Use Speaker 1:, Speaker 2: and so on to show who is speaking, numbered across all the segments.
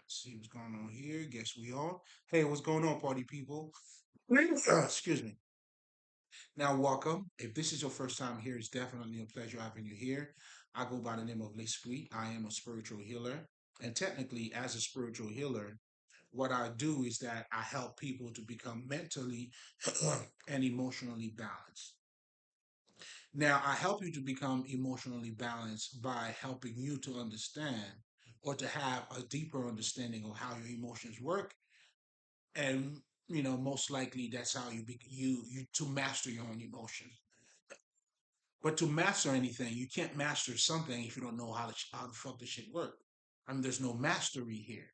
Speaker 1: See what's going on here. Guess we on. Hey, what's going on, party people? Excuse me. Now, welcome. If this is your first time here, it's definitely a pleasure having you here. I go by the name of L'Esprit. I am a spiritual healer. And technically, as a spiritual healer, what I do is that I help people to become mentally and emotionally balanced. Now, I help you to become emotionally balanced by helping you to understand or to have a deeper understanding of how your emotions work, and most likely that's how you to master your own emotions. But to master anything, you can't master something if you don't know how the fuck the shit work. I mean, there's no mastery here.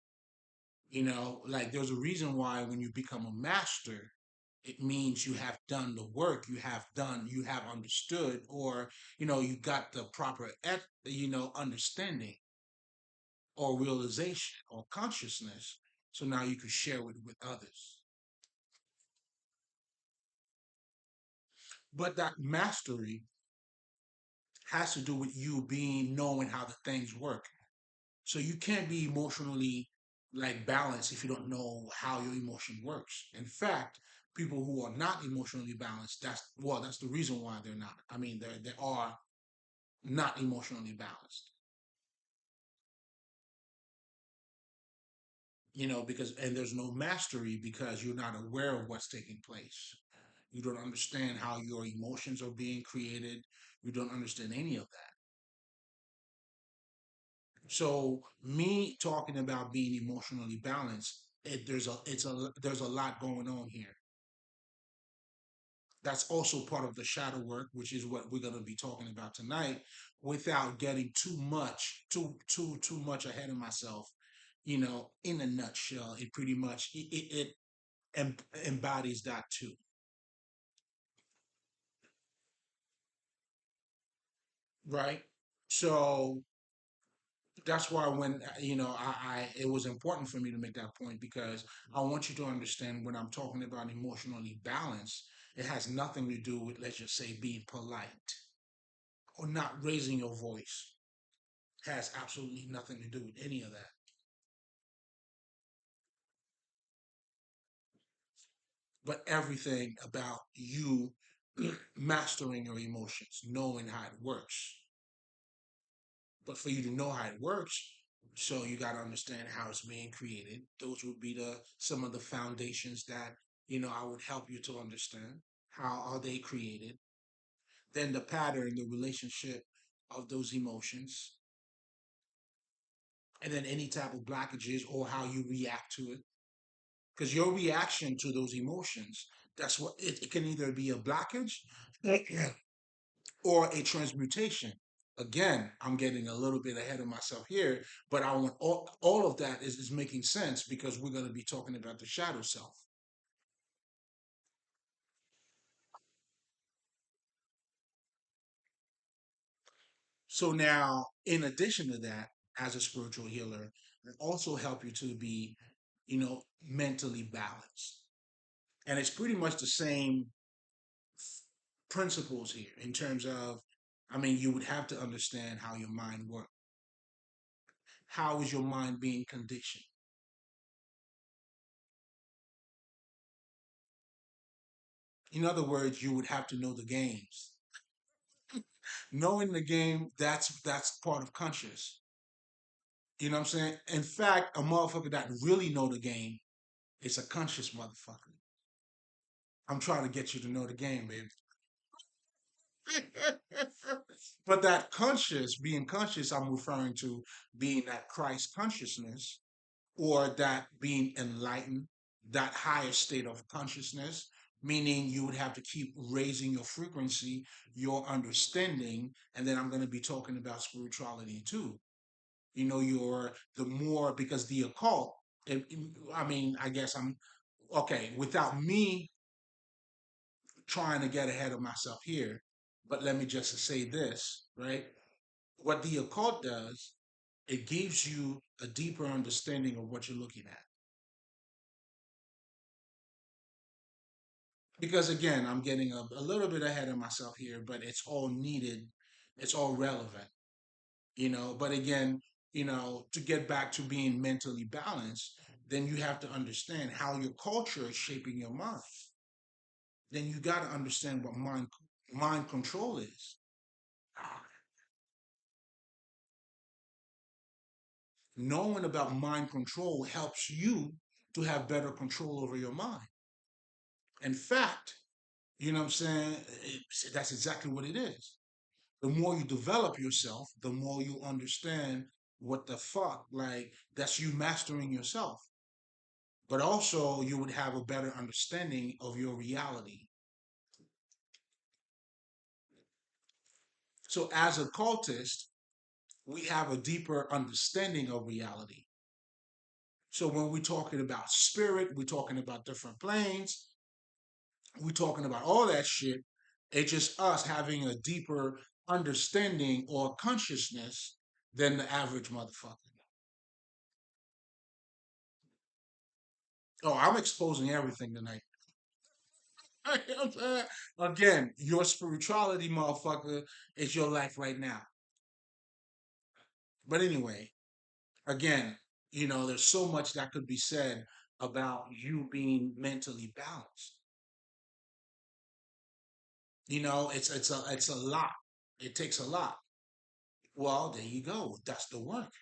Speaker 1: Like there's a reason why when you become a master, it means you have done the work, you have understood, or you got the proper understanding or realization or consciousness. So now you can share it with others. But that mastery has to do with you being knowing how the things work. So you can't be emotionally like balanced if you don't know how your emotion works. In fact, people who are not emotionally balanced, that's the reason why they're not. I mean, they are not emotionally balanced. Because and there's no mastery because you're not aware of what's taking place. You don't understand how your emotions are being created. You don't understand any of that. So me talking about being emotionally balanced, there's a lot going on here. That's also part of the shadow work, which is what we're going to be talking about tonight, without getting too much ahead of myself. In a nutshell, it pretty much embodies that too, right? So that's why when I it was important for me to make that point because I want you to understand when I'm talking about emotionally balanced, it has nothing to do with, let's just say, being polite or not raising your voice. Has absolutely nothing to do with any of that, but everything about you mastering your emotions, knowing how it works. But for you to know how it works, so you got to understand how it's being created. Those would be the some of the foundations that I would help you to understand. How are they created? Then the pattern, the relationship of those emotions, and then any type of blockages or how you react to it. Because your reaction to those emotions, that's what it can either be a blockage or a transmutation. Again, I'm getting a little bit ahead of myself here, but I want all of that is making sense because we're going to be talking about the shadow self. So now, in addition to that, as a spiritual healer, I also help you to be, mentally balanced. And it's pretty much the same principles here in terms of, I mean, you would have to understand how your mind works. How is your mind being conditioned? In other words, you would have to know the games. Knowing the game, that's part of conscious. You know what I'm saying? In fact, a motherfucker that really know the game is a conscious motherfucker. I'm trying to get you to know the game, baby. But that conscious, being conscious, I'm referring to being that Christ consciousness or that being enlightened, that higher state of consciousness, meaning you would have to keep raising your frequency, your understanding, and then I'm going to be talking about spirituality too. Your the more because the occult. I mean, I guess I'm okay without me trying to get ahead of myself here, but let me just say this, right? What the occult does, it gives you a deeper understanding of what you're looking at. Because again, I'm getting a little bit ahead of myself here, but it's all needed, it's all relevant, But again, to get back to being mentally balanced, then you have to understand how your culture is shaping your mind. Then you got to understand what mind control is. Knowing about mind control helps you to have better control over your mind. In fact, what I'm saying? That's exactly what it is. The more you develop yourself, the more you understand what the fuck, like, that's you mastering yourself. But also, you would have a better understanding of your reality. So, as a cultist, we have a deeper understanding of reality. So, when we're talking about spirit, we're talking about different planes, we're talking about all that shit. It's just us having a deeper understanding or consciousness than the average motherfucker. Oh, I'm exposing everything tonight. You know what I'm saying? Again, your spirituality, motherfucker, is your life right now. But anyway, again, there's so much that could be said about you being mentally balanced. It's a lot. It takes a lot. Well, there you go. That's the work.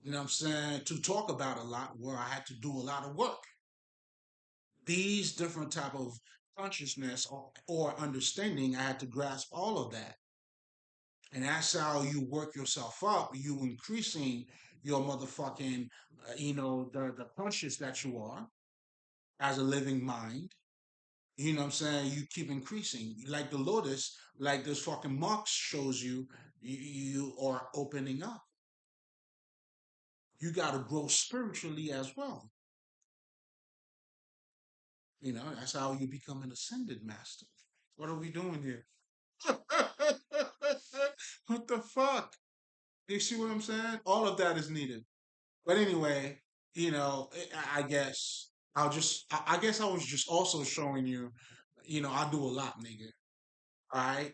Speaker 1: You know what I'm saying? To talk about a lot where I had to do a lot of work. These different type of consciousness or understanding, I had to grasp all of that. And that's how you work yourself up. You increasing your motherfucking, the conscious that you are as a living mind. You know what I'm saying? You keep increasing. Like the lotus, like this fucking Marx shows you, you are opening up. You got to grow spiritually as well. That's how you become an ascended master. What are we doing here? What the fuck? You see what I'm saying? All of that is needed. But anyway, I guess I guess I was just also showing you, I do a lot, nigga. All right.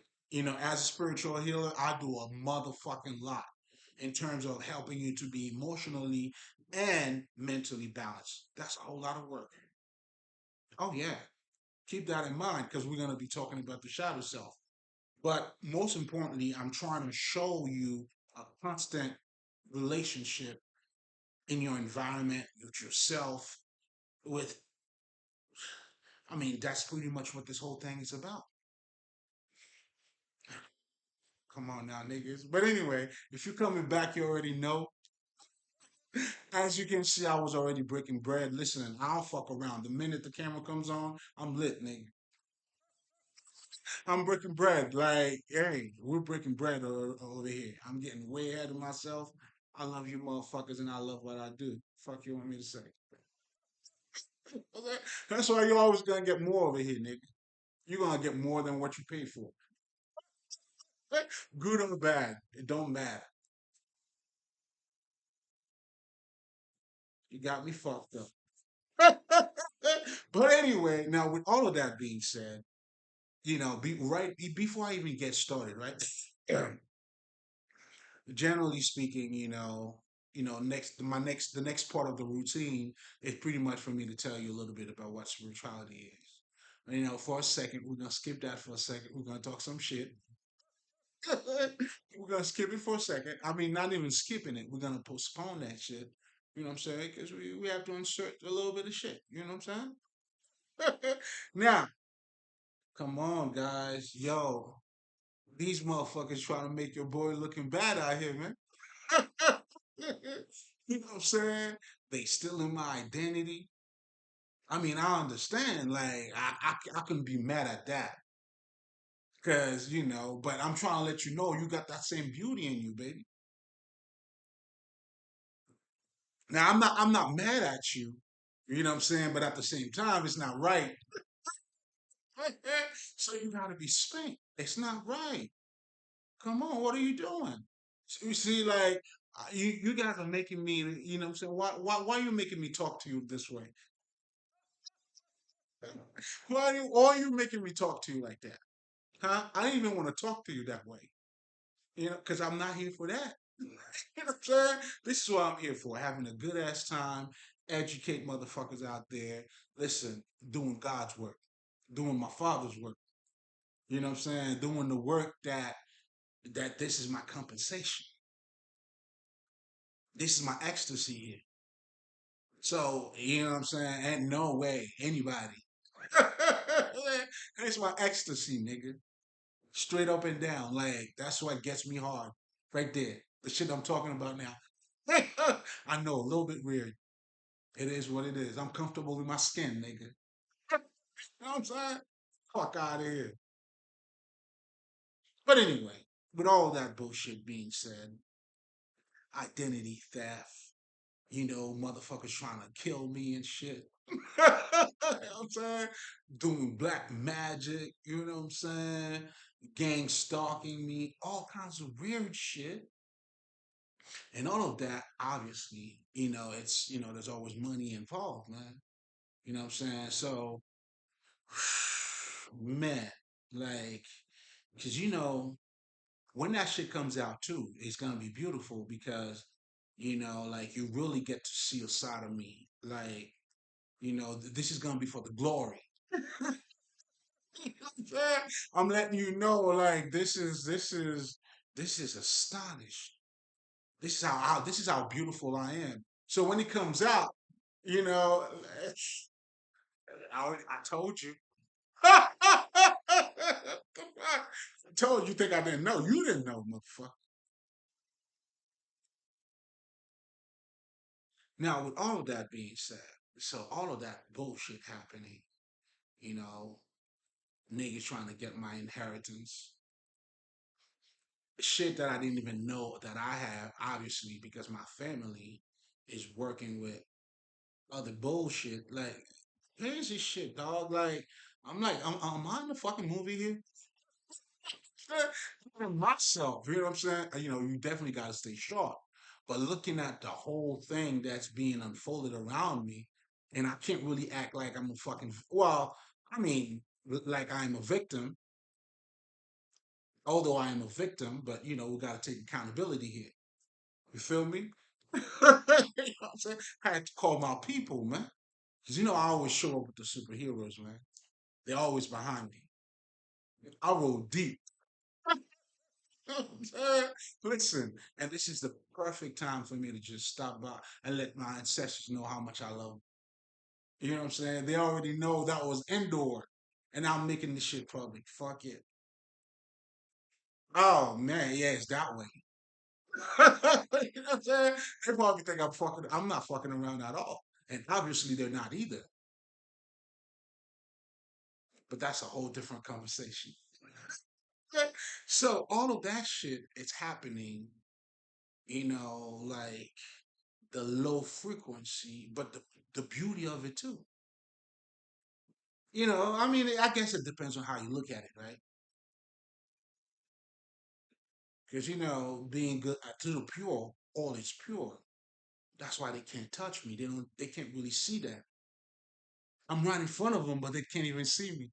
Speaker 1: As a spiritual healer, I do a motherfucking lot in terms of helping you to be emotionally and mentally balanced. That's a whole lot of work. Oh, yeah. Keep that in mind because we're going to be talking about the shadow self. But most importantly, I'm trying to show you a constant relationship in your environment, with yourself, with, I mean, that's pretty much what this whole thing is about. Come on now, niggas. But anyway, if you're coming back, you already know. As you can see, I was already breaking bread. Listen, I don't fuck around. The minute the camera comes on, I'm lit, nigga. I'm breaking bread. Like, hey, we're breaking bread over here. I'm getting way ahead of myself. I love you motherfuckers and I love what I do. Fuck you want me to say? Okay? That's why you always gonna get more over here, nigga. You're gonna get more than what you pay for. Good or bad, it don't matter. You got me fucked up. But anyway, now with all of that being said, before I even get started, right? Generally speaking, the next part of the routine is pretty much for me to tell you a little bit about what spirituality is. For a second, we're gonna skip that for a second. We're gonna talk some shit. We're gonna skip it for a second. I mean, not even skipping it. We're gonna postpone that shit. You know what I'm saying? Because we have to insert a little bit of shit. You know what I'm saying? Now, come on, guys. Yo, these motherfuckers trying to make your boy looking bad out here, man. You know what I'm saying? They stealing my identity. I mean, I understand. Like, I couldn't be mad at that. Cause, but I'm trying to let you know you got that same beauty in you, baby. Now I'm not mad at you. You know what I'm saying? But at the same time, it's not right. So you gotta be spanked. It's not right. Come on, what are you doing? So you see, like you guys are making me. You know what I'm saying? Why are you making me talk to you this way? Why are you making me talk to you like that? Huh? I didn't even want to talk to you that way. Because I'm not here for that. You know what I'm saying? This is what I'm here for, having a good ass time, educate motherfuckers out there. Listen, doing God's work, doing my father's work. You know what I'm saying? Doing the work that this is my compensation. This is my ecstasy here. So, you know what I'm saying? Ain't no way anybody. It's my ecstasy, nigga. Straight up and down. Like, that's what gets me hard. Right there. The shit I'm talking about now. I know, a little bit weird. It is what it is. I'm comfortable with my skin, nigga. You know what I'm saying? Fuck out of here. But anyway, with all that bullshit being said, identity theft, motherfuckers trying to kill me and shit. You know what I'm saying? Doing black magic, you know what I'm saying? Gang stalking me, all kinds of weird shit. And all of that, obviously, there's always money involved, man. You know what I'm saying? So, man, like, because, when that shit comes out too, it's gonna be beautiful because, like you really get to see a side of me. Like, this is gonna be for the glory. You know what I'm saying? I'm letting you know, like, this is astonished. This is how beautiful I am. So when it comes out, you know, I told you. I told you. Think I didn't know? You didn't know, motherfucker. Now, with all of that being said, so all of that bullshit happening, you know, niggas trying to get my inheritance, shit that I didn't even know that I have, obviously, because my family is working with other bullshit. Like, here's this shit, dog. Like, I'm like, am I in the fucking movie here? Myself, you know what I'm saying? You definitely got to stay sharp. But looking at the whole thing that's being unfolded around me, and I can't really act like I'm a fucking, well, I mean, like I'm a victim, although I am a victim, but we got to take accountability here. You feel me? You know what I'm saying? I had to call my people, man. Because I always show up with the superheroes, man. They're always behind me. I roll deep. Listen, and this is the perfect time for me to just stop by and let my ancestors know how much I love them. You know what I'm saying? They already know that was indoor, and I'm making this shit public. Fuck it. Oh man, yeah, it's that way. You know what I'm saying? They probably think I'm fucking. I'm not fucking around at all, and obviously they're not either. But that's a whole different conversation. So all of that shit is happening. Like the low frequency, but the beauty of it too. I mean, I guess it depends on how you look at it, right? Because being good to the pure, all is pure. That's why they can't touch me. They can't really see that. I'm right in front of them, but they can't even see me.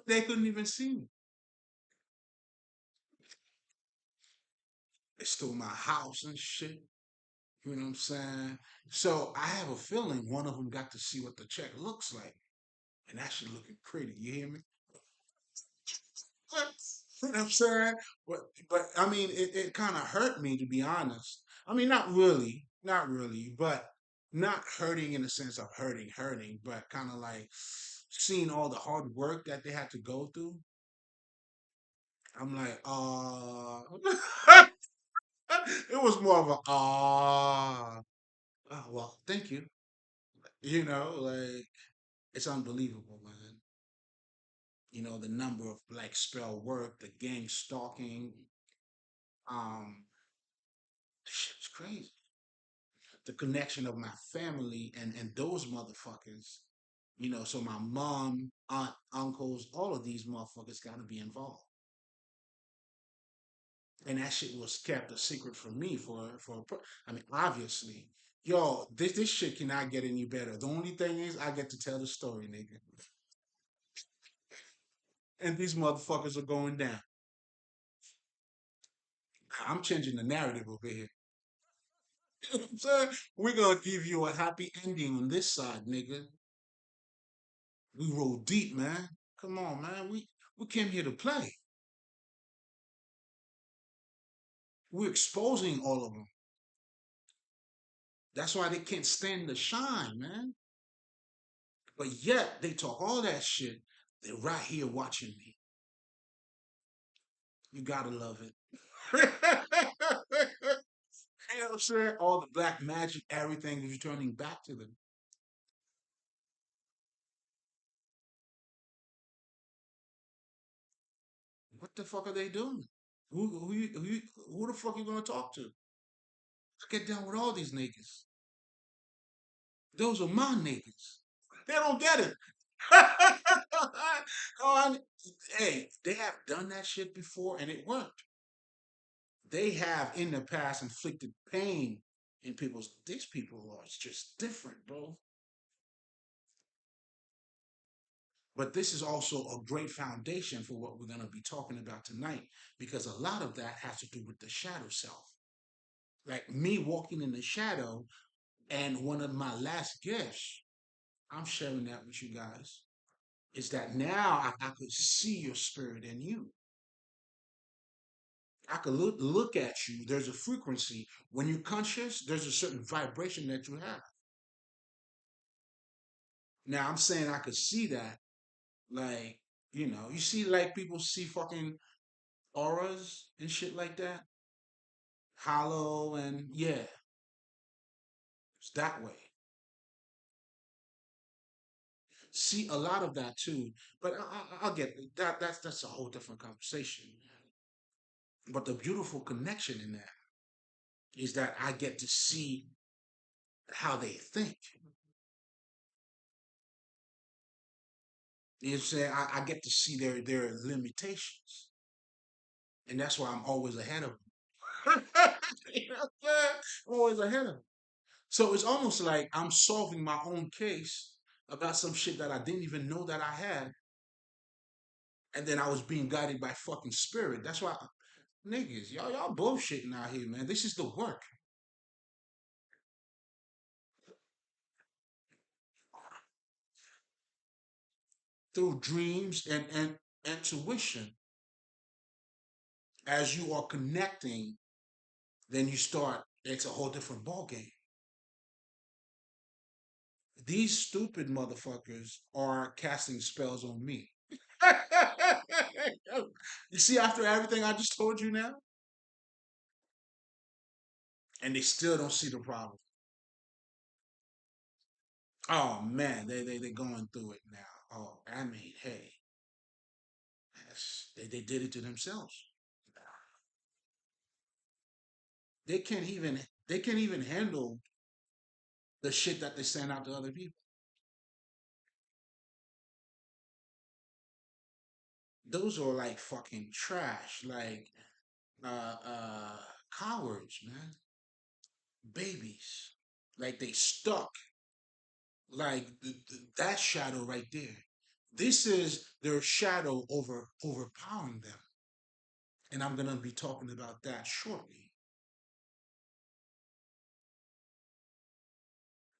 Speaker 1: They couldn't even see me. They stole my house and shit. You know what I'm saying? So I have a feeling one of them got to see what the check looks like, and that shit looking pretty. You hear me? You know what I'm saying? But I mean, it kind of hurt me to be honest. I mean, not really, but not hurting in the sense of hurting, but kind of like seeing all the hard work that they had to go through. I'm like, it was more of a well, thank you. Like it's unbelievable, man. The number of black spell work, the gang stalking, um, shit's crazy. The connection of my family and those motherfuckers. So my mom, aunt, uncles, all of these motherfuckers got to be involved. And that shit was kept a secret from me I mean, obviously, yo, this shit cannot get any better. The only thing is, I get to tell the story, nigga. and these motherfuckers are going down. I'm changing the narrative over here. You know what I'm saying? We're gonna give you a happy ending on this side, nigga. We roll deep, man. Come on, man. We came here to play. We're exposing all of them. That's why they can't stand the shine, man. But yet they talk all that shit. They're right here watching me. You gotta love it. You know what I'm saying? All the black magic, everything is returning back to them. What the fuck are they doing? Who the fuck you gonna talk to? I get down with all these niggas. Those are my niggas. They don't get it. Oh, hey, they have done that shit before and it worked. They have in the past inflicted pain in people's. These people are just different, bro. But this is also a great foundation for what we're going to be talking about tonight because a lot of that has to do with the shadow self. Like me walking in the shadow, and one of my last gifts, I'm sharing that with you guys, is that now I could see your spirit in you. I could look at you. There's a frequency. When you're conscious, there's a certain vibration that you have. Now I'm saying I could see that, like, you see like people see fucking auras and shit like that. Hollow and yeah, it's that way. See a lot of that too, but I'll get that. That's a whole different conversation. But the beautiful connection in that is that I get to see how they think. You know what I'm saying? I get to see their limitations, and that's why I'm always ahead of them. You know what I'm saying? I'm always ahead of them. So it's almost like I'm solving my own case about some shit that I didn't even know that I had, and then I was being guided by fucking spirit. That's why, niggas, y'all bullshitting out here, man. This is the work through dreams and intuition. As you are connecting, then you start. It's a whole different ball game. These stupid motherfuckers are casting spells on me. You see, after everything I just told you now, and they still don't see the problem. Oh man, they going through it now. Oh, I mean, hey, they did it to themselves. They can't even they can't even handle the shit that they send out to other people. Those are like fucking trash, like cowards, man, babies. Like they stuck, like that shadow right there. This is their shadow overpowering them, and I'm gonna be talking about that shortly.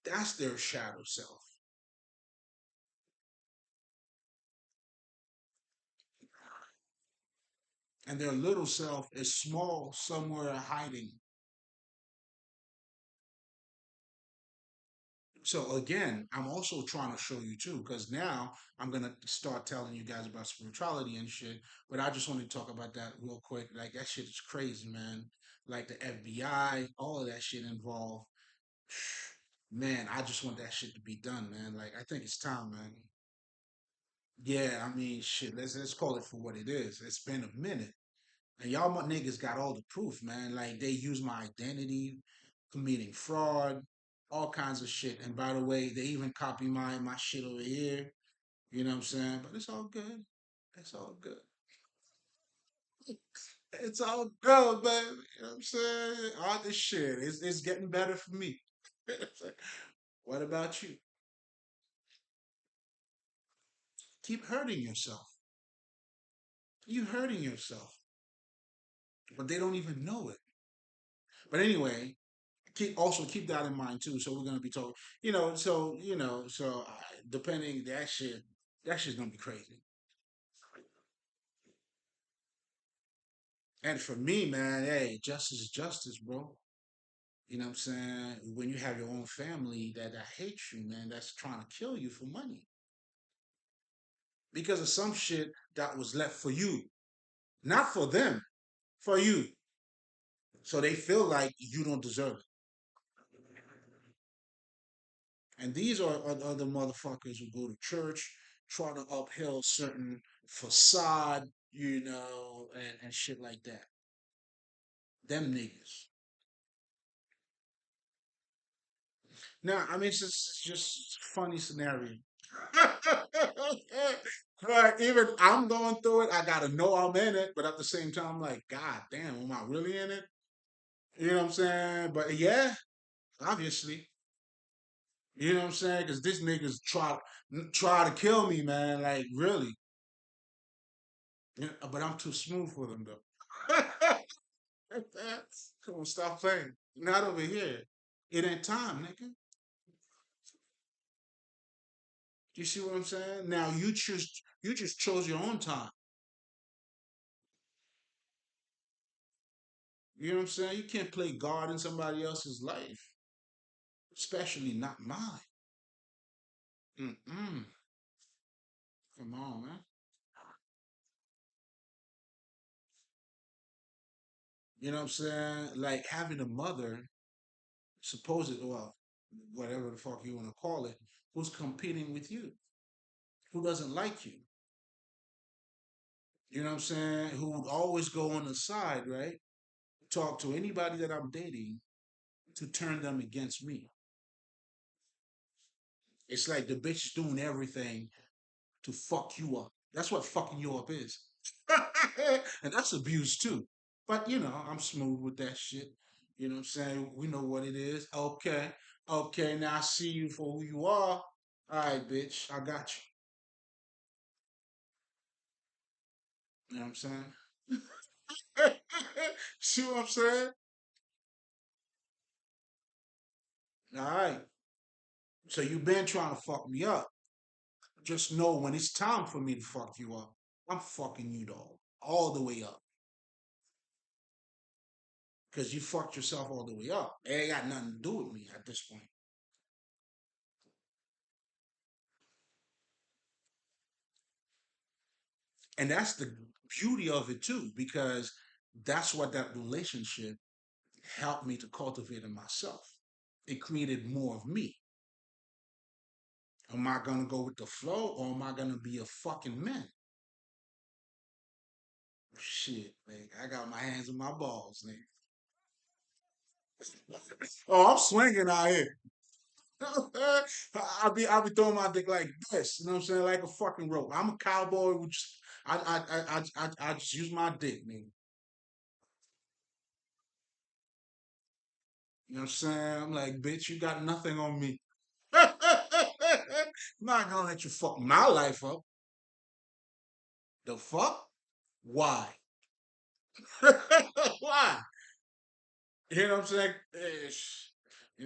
Speaker 1: That's their shadow self, and their little self is small somewhere hiding. So again, I'm also trying to show you too, because now I'm gonna start telling you guys about spirituality and shit. But I just want to talk about that real quick. Like that shit is crazy, man. Like the FBI, all of that shit involved. Man, I just want that shit to be done, man. Like I think it's time, man. Yeah, I mean, shit. Let's call it for what it is. It's been a minute, and y'all niggas got all the proof, man. Like they use my identity, committing fraud, all kinds of shit. And by the way, they even copy my shit over here. You know what I'm saying? But it's all good. It's all good. It's all good, man. You know what I'm saying? All this shit. It's getting better for me. What about you? Keep hurting yourself. You hurting yourself, but they don't even know it. But anyway, keep that in mind too. So we're gonna be talking, depending that shit's gonna be crazy. And for me, man, hey, justice is justice, bro. You know what I'm saying? When you have your own family that hates you, man, that's trying to kill you for money because of some shit that was left for you, not for them, for you. So they feel like you don't deserve it. And these are the motherfuckers who go to church, try to uphill certain facade, and shit like that. Them niggas. Now, I mean, it's just funny scenario. Like, even I'm going through it. I gotta know I'm in it, but at the same time, I'm like, God damn, am I really in it? You know what I'm saying? But yeah, obviously, you know what I'm saying? Because this niggas try to kill me, man. Like really. Yeah, but I'm too smooth for them though. Come on, stop playing. Not over here. It ain't time, nigga. You see what I'm saying? Now you just chose your own time. You know what I'm saying? You can't play God in somebody else's life, especially not mine. Mm-mm. Come on, man. You know what I'm saying? Like having a mother, supposed well, whatever the fuck you want to call it, who's competing with you, who doesn't like you. You know what I'm saying? Who would always go on the side, right? Talk to anybody that I'm dating to turn them against me. It's like the bitch is doing everything to fuck you up. That's what fucking you up is. And that's abuse too. But I'm smooth with that shit. You know what I'm saying? We know what it is. Okay. Okay, now I see you for who you are. All right, bitch. I got you. You know what I'm saying? See what I'm saying? All right. So you've been trying to fuck me up. Just know when it's time for me to fuck you up, I'm fucking you dog. All the way up. Because you fucked yourself all the way up. It ain't got nothing to do with me at this point. And that's the beauty of it too, because that's what that relationship helped me to cultivate in myself. It created more of me. Am I gonna go with the flow or am I gonna be a fucking man? Shit, man. I got my hands on my balls, nigga. Oh, I'm swinging out here. I'll be throwing my dick like this. You know what I'm saying? Like a fucking rope. I'm a cowboy. I just use my dick, nigga. You know what I'm saying? I'm like, bitch, you got nothing on me. I'm not gonna let you fuck my life up. The fuck? Why? Why? You know what I'm saying?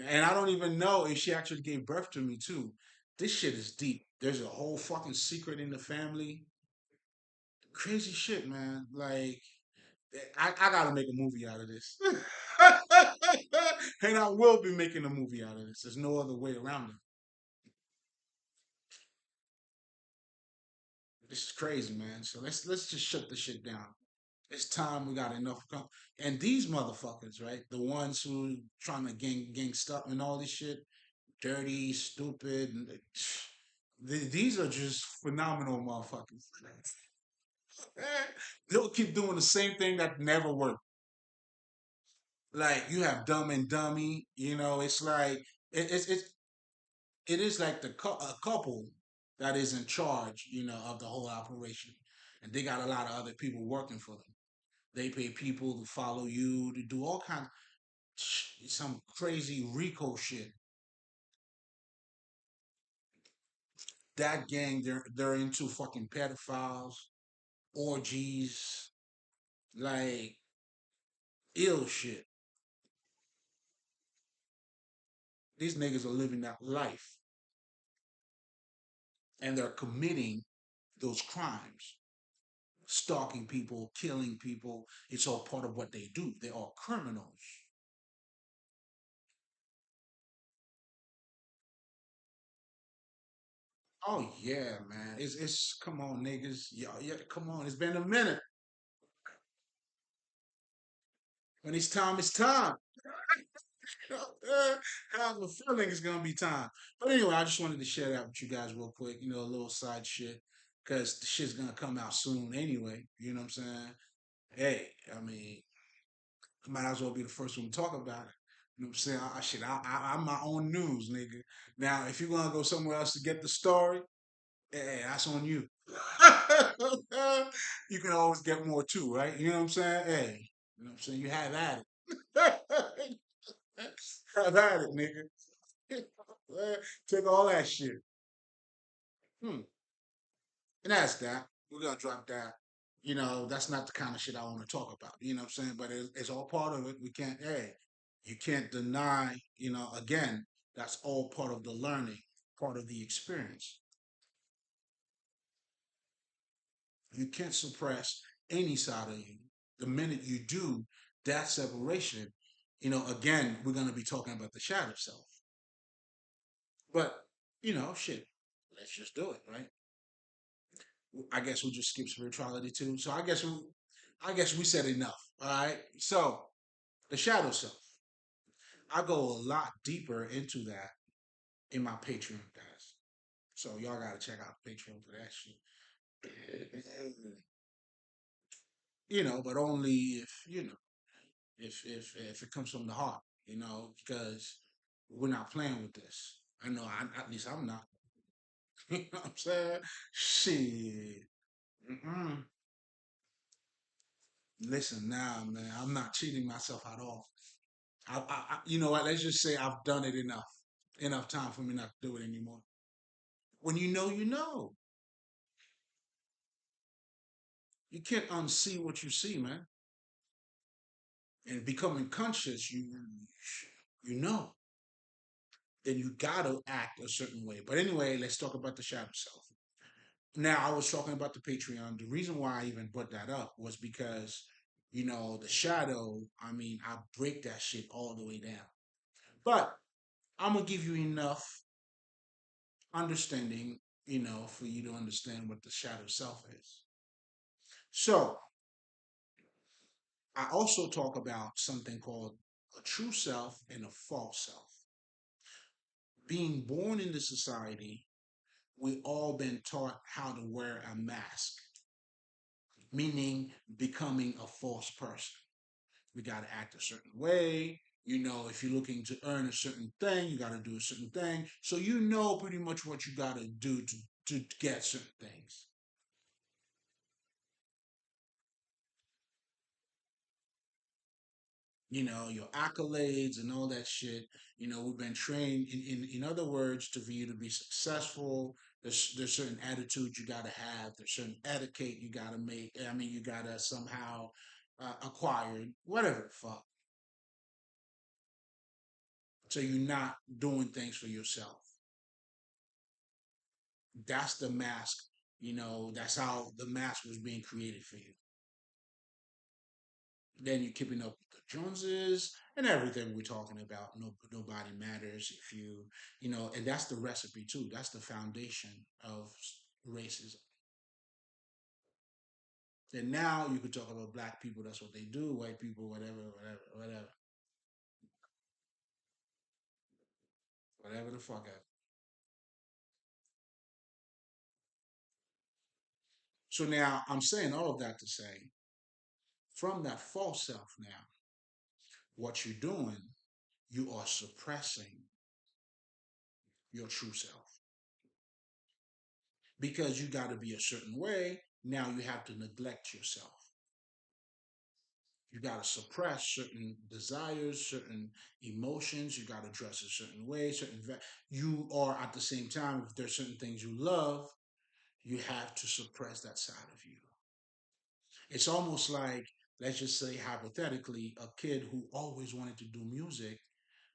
Speaker 1: And I don't even know if she actually gave birth to me too. This shit is deep. There's a whole fucking secret in the family. Crazy shit, man. Like I gotta make a movie out of this. And I will be making a movie out of this. There's no other way around it. This is crazy, man. So let's just shut the shit down. It's time we got enough. And these motherfuckers, right? The ones who trying to gang stuff and all this shit, dirty, stupid. These are just phenomenal motherfuckers. They'll keep doing the same thing that never worked. Like you have Dumb and Dummy. It's like it is like a couple that is in charge, of the whole operation, and they got a lot of other people working for them. They pay people to follow you to do all kind of some crazy Rico shit. That gang, they're into fucking pedophiles. orgies, like ill shit. These niggas are living that life and they're committing those crimes, stalking people, killing people. It's all part of what they do. They are criminals. Oh yeah, man. It's come on, niggas. Yeah, come on. It's been a minute. When it's time, it's time. I have a feeling it's gonna be time. But anyway, I just wanted to share that with you guys real quick. You know, a little side shit, because the shit's gonna come out soon anyway. You know what I'm saying? Hey, I mean, I might as well be the first one to talk about it. You know what I'm saying? I'm my own news, nigga. Now, if you're gonna go somewhere else to get the story, hey, that's on you. You can always get more too, right? You know what I'm saying? Hey, you know what I'm saying? You have at it. Have at it, nigga. Take all that shit. Hmm. And that's that. We're gonna drop that. You know, that's not the kind of shit I want to talk about. You know what I'm saying? But it's all part of it. We can't, hey, you can't deny, again, that's all part of the learning, part of the experience. You can't suppress any side of you. The minute you do, that separation, again, we're going to be talking about the shadow self. But, shit, let's just do it, right? I guess we'll just skip spirituality too. So I guess we said enough. All right. So the shadow self. I go a lot deeper into that in my Patreon, guys. So y'all gotta check out Patreon for that shit. But only if it comes from the heart, because we're not playing with this. I know, at least I'm not. You know what I'm saying? Shit. Mm-mm. Listen, now, man, I'm not cheating myself at all. You know what? Let's just say I've done it enough. Enough time for me not to do it anymore. When you know, you know. You can't unsee what you see, man. And becoming conscious, you know. Then you gotta act a certain way. But anyway, let's talk about the shadow self. Now, I was talking about the Patreon. The reason why I even brought that up was because, the shadow, I mean, I break that shit all the way down. But I'm gonna give you enough understanding, for you to understand what the shadow self is. So I also talk about something called a true self and a false self. Being born in this society, we all been taught how to wear a mask, meaning becoming a false person. We got to act a certain way. If you're looking to earn a certain thing, you got to do a certain thing. So you know pretty much what you got to do to get certain things. Your accolades and all that shit. We've been trained in other words, for you to be successful. There's certain attitudes you got to have. There's certain etiquette you got to make. I mean, you got to somehow acquire whatever the fuck. So you're not doing things for yourself. That's the mask. That's how the mask was being created for you. Then you're keeping up with the Joneses and everything we're talking about. No, nobody matters if and that's the recipe too. That's the foundation of racism. And now you could talk about black people. That's what they do. White people, whatever the fuck ever. So now I'm saying all of that to say, from that false self now, what you're doing, you are suppressing your true self because you got to be a certain way. Now you have to neglect yourself. You got to suppress certain desires, certain emotions. You got to dress a certain way. You are at the same time. If there's certain things you love, you have to suppress that side of you. It's almost like, let's just say hypothetically, a kid who always wanted to do music,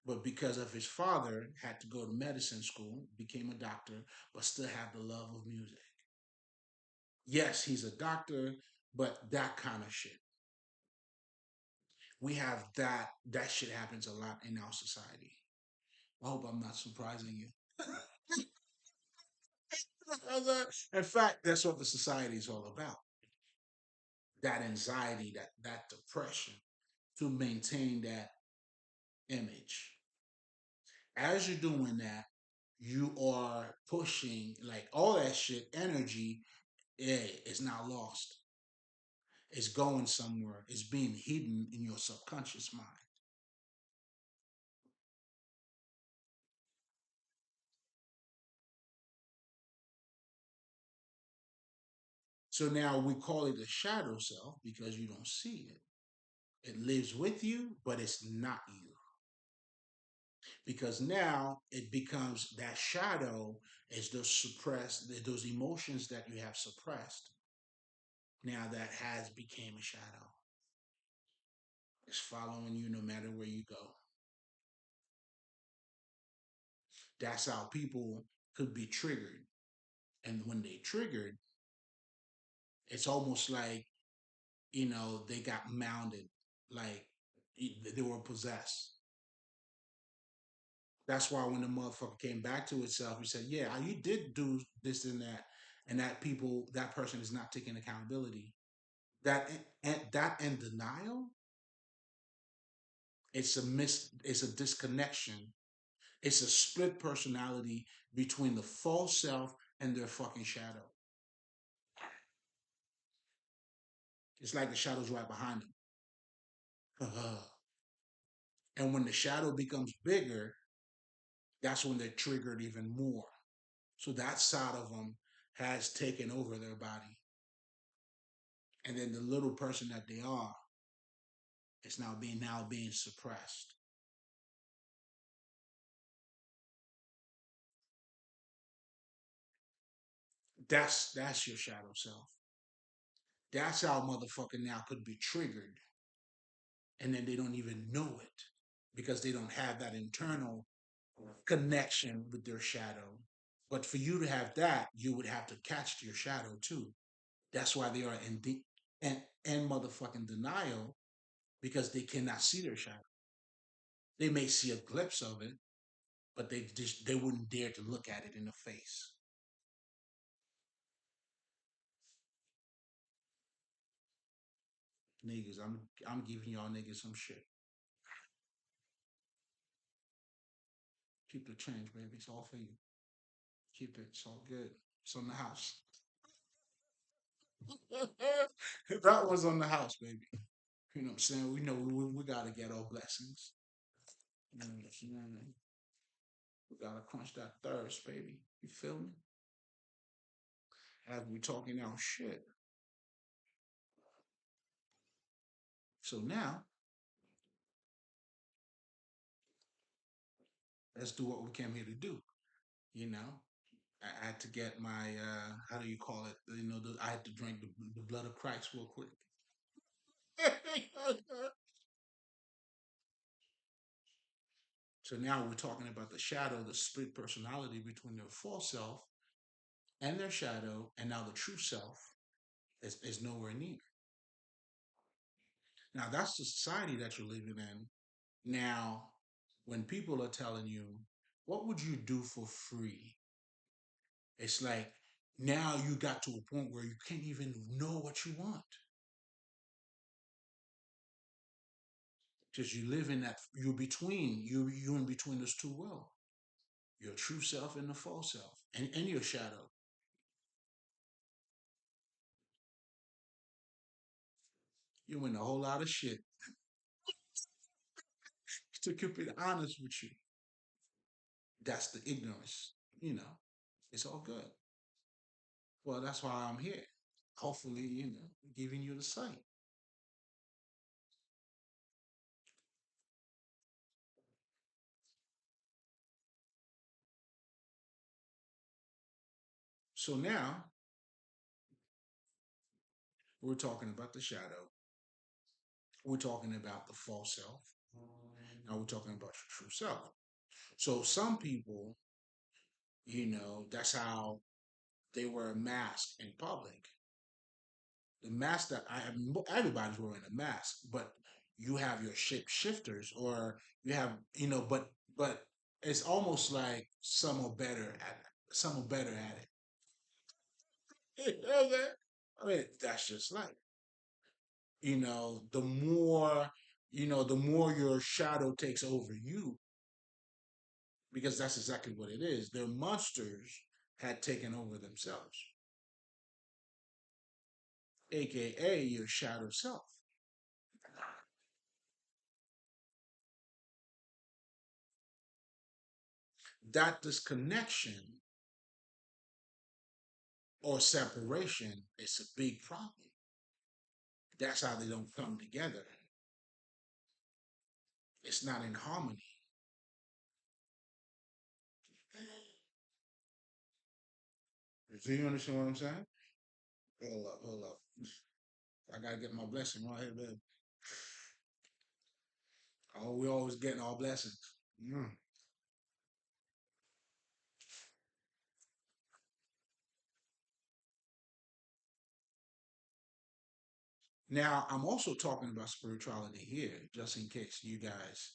Speaker 1: but because of his father had to go to medicine school, became a doctor, but still have the love of music. Yes, he's a doctor, but that kind of shit. We have that shit happens a lot in our society. I hope I'm not surprising you. In fact, that's what the society is all about. That anxiety, that depression, to maintain that image. As you're doing that, you are pushing like all that shit energy. It's not lost. It's going somewhere. It's being hidden in your subconscious mind. So now we call it a shadow self because you don't see it. It lives with you, but it's not you. Because now it becomes that shadow is those suppressed, those emotions that you have suppressed. Now that has became a shadow. It's following you no matter where you go. That's how people could be triggered. And when they triggered, it's almost like, they got mounted, like they were possessed. That's why when the motherfucker came back to itself, he said, "Yeah, you did do this and that person is not taking accountability. That and denial, it's a disconnection. It's a split personality between the false self and their fucking shadow. It's like the shadow's right behind them. And when the shadow becomes bigger, that's when they're triggered even more. So that side of them has taken over their body. And then the little person that they are is now being suppressed. That's your shadow self. That's how motherfucker now could be triggered, and then they don't even know it because they don't have that internal connection with their shadow. But for you to have that, you would have to catch your shadow too. That's why they are in motherfucking denial because they cannot see their shadow. They may see a glimpse of it, but they wouldn't dare to look at it in the face. Niggas, I'm giving y'all niggas some shit. Keep the change, baby. It's all for you. Keep it. It's all good. It's on the house. That was on the house, baby. You know what I'm saying? We know we gotta get our blessings. You know what I'm saying? We gotta crunch that thirst, baby. You feel me? As we talking our shit. So now let's do what we came here to do. You know, I had to get my how do you call it? I had to drink the blood of Christ real quick. So now we're talking about the shadow, the split personality between their false self and their shadow, and now the true self is nowhere near. Now that's the society that you're living in. Now, when people are telling you, what would you do for free? It's like now you got to a point where you can't even know what you want. Because you live in that you're in between those two worlds. Your true self and the false self. And your shadow. You're in a whole lot of shit. To keep it honest with you. That's the ignorance. You know. It's all good. Well, that's why I'm here. Hopefully, giving you the sight. So now We're talking about the shadow. We're talking about the false self. Now we're talking about your true self. So some people, that's how they wear a mask in public. The mask that I have, everybody's wearing a mask, but you have your shapeshifters, or you have, but it's almost like some are better at it. Some are better at it. You know what I'm saying? I mean, that's just like, the more, the more your shadow takes over you, because that's exactly what it is. Their monsters had taken over themselves, aka your shadow self. That disconnection or separation is a big problem. That's how they don't come together. It's not in harmony. Do you understand what I'm saying? Hold up, hold up. I gotta get my blessing right here, baby. Oh, we always getting our blessings. Mm. Now, I'm also talking about spirituality here, just in case you guys,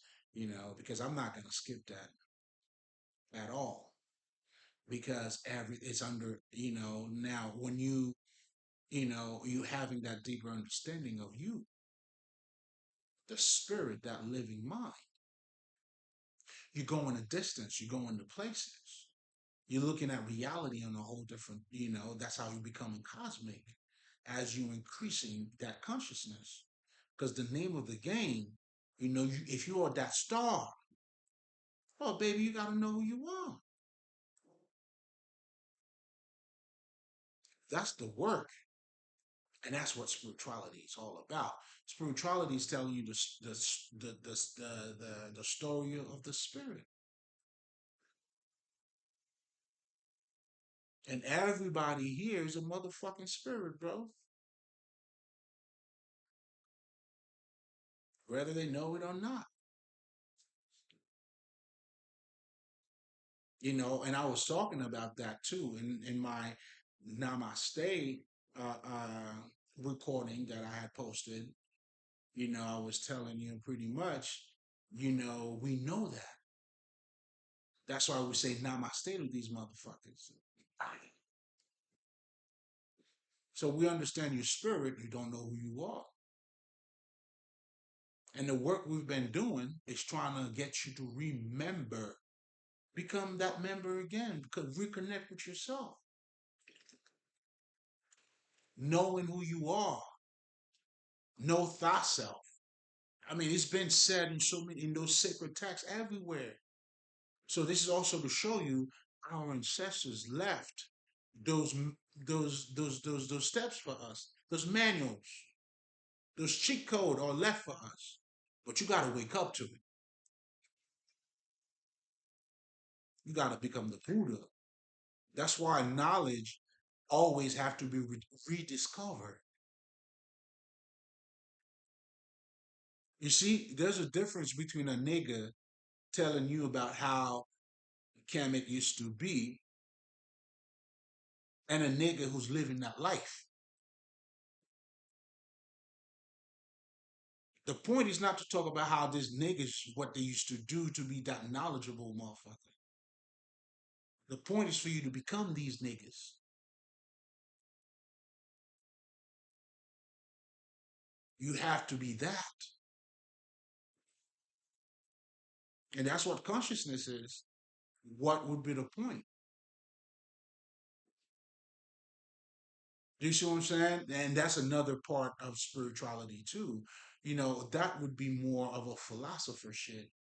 Speaker 1: because I'm not gonna skip that at all. Because it's under, now when you having that deeper understanding of you, the spirit, that living mind. You go in a distance, you go into places. You're looking at reality on a whole different, that's how you becoming cosmic as you increasing that consciousness. Because the name of the game, if you are that star, oh baby, you gotta know who you are. That's the work. And that's what spirituality is all about. Spirituality is telling you the story of the spirit. And everybody here is a motherfucking spirit, bro. Whether they know it or not. And I was talking about that too in my Namaste recording that I had posted. I was telling you pretty much, we know that. That's why we say Namaste to these motherfuckers. So we understand your spirit, you don't know who you are. And the work we've been doing is trying to get you to remember, become that member again, because reconnect with yourself, knowing who you are, know thyself. I mean, it's been said in so many in those sacred texts everywhere. So this is also to show you our ancestors left those those steps for us, those manuals, those cheat code are left for us. But you got to wake up to it. You got to become the Buddha. That's why knowledge always have to be rediscovered. You see, there's a difference between a nigga telling you about how Kemet used to be and a nigga who's living that life. The point is not to talk about how this niggas what they used to do to be that knowledgeable motherfucker. The point is for you to become these niggas. You have to be that. And that's what consciousness is. What would be the point? Do you see what I'm saying? And that's another part of spirituality too. That would be more of a philosopher shit.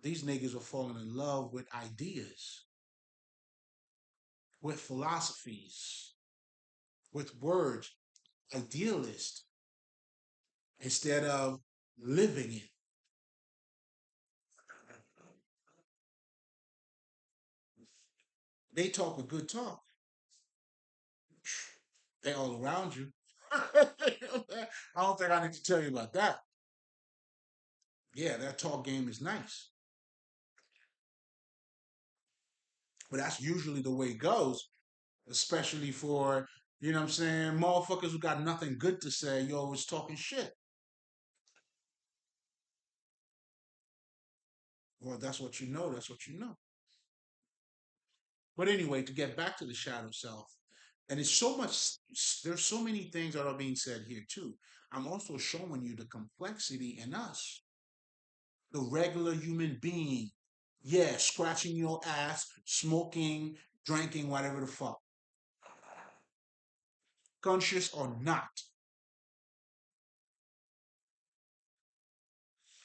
Speaker 1: These niggas are falling in love with ideas, with philosophies, with words, idealist, instead of living it. They talk a good talk. They all around you. I don't think I need to tell you about that. Yeah, that talk game is nice, but that's usually the way it goes, especially for, you know what I'm saying, motherfuckers who got nothing good to say. You always talking shit. Well, that's what you know. That's what you know. But anyway, to get back to the shadow self, and it's so much, there's so many things that are being said here too. I'm also showing you the complexity in us, the regular human being. Yeah, scratching your ass, smoking, drinking, whatever the fuck, conscious or not.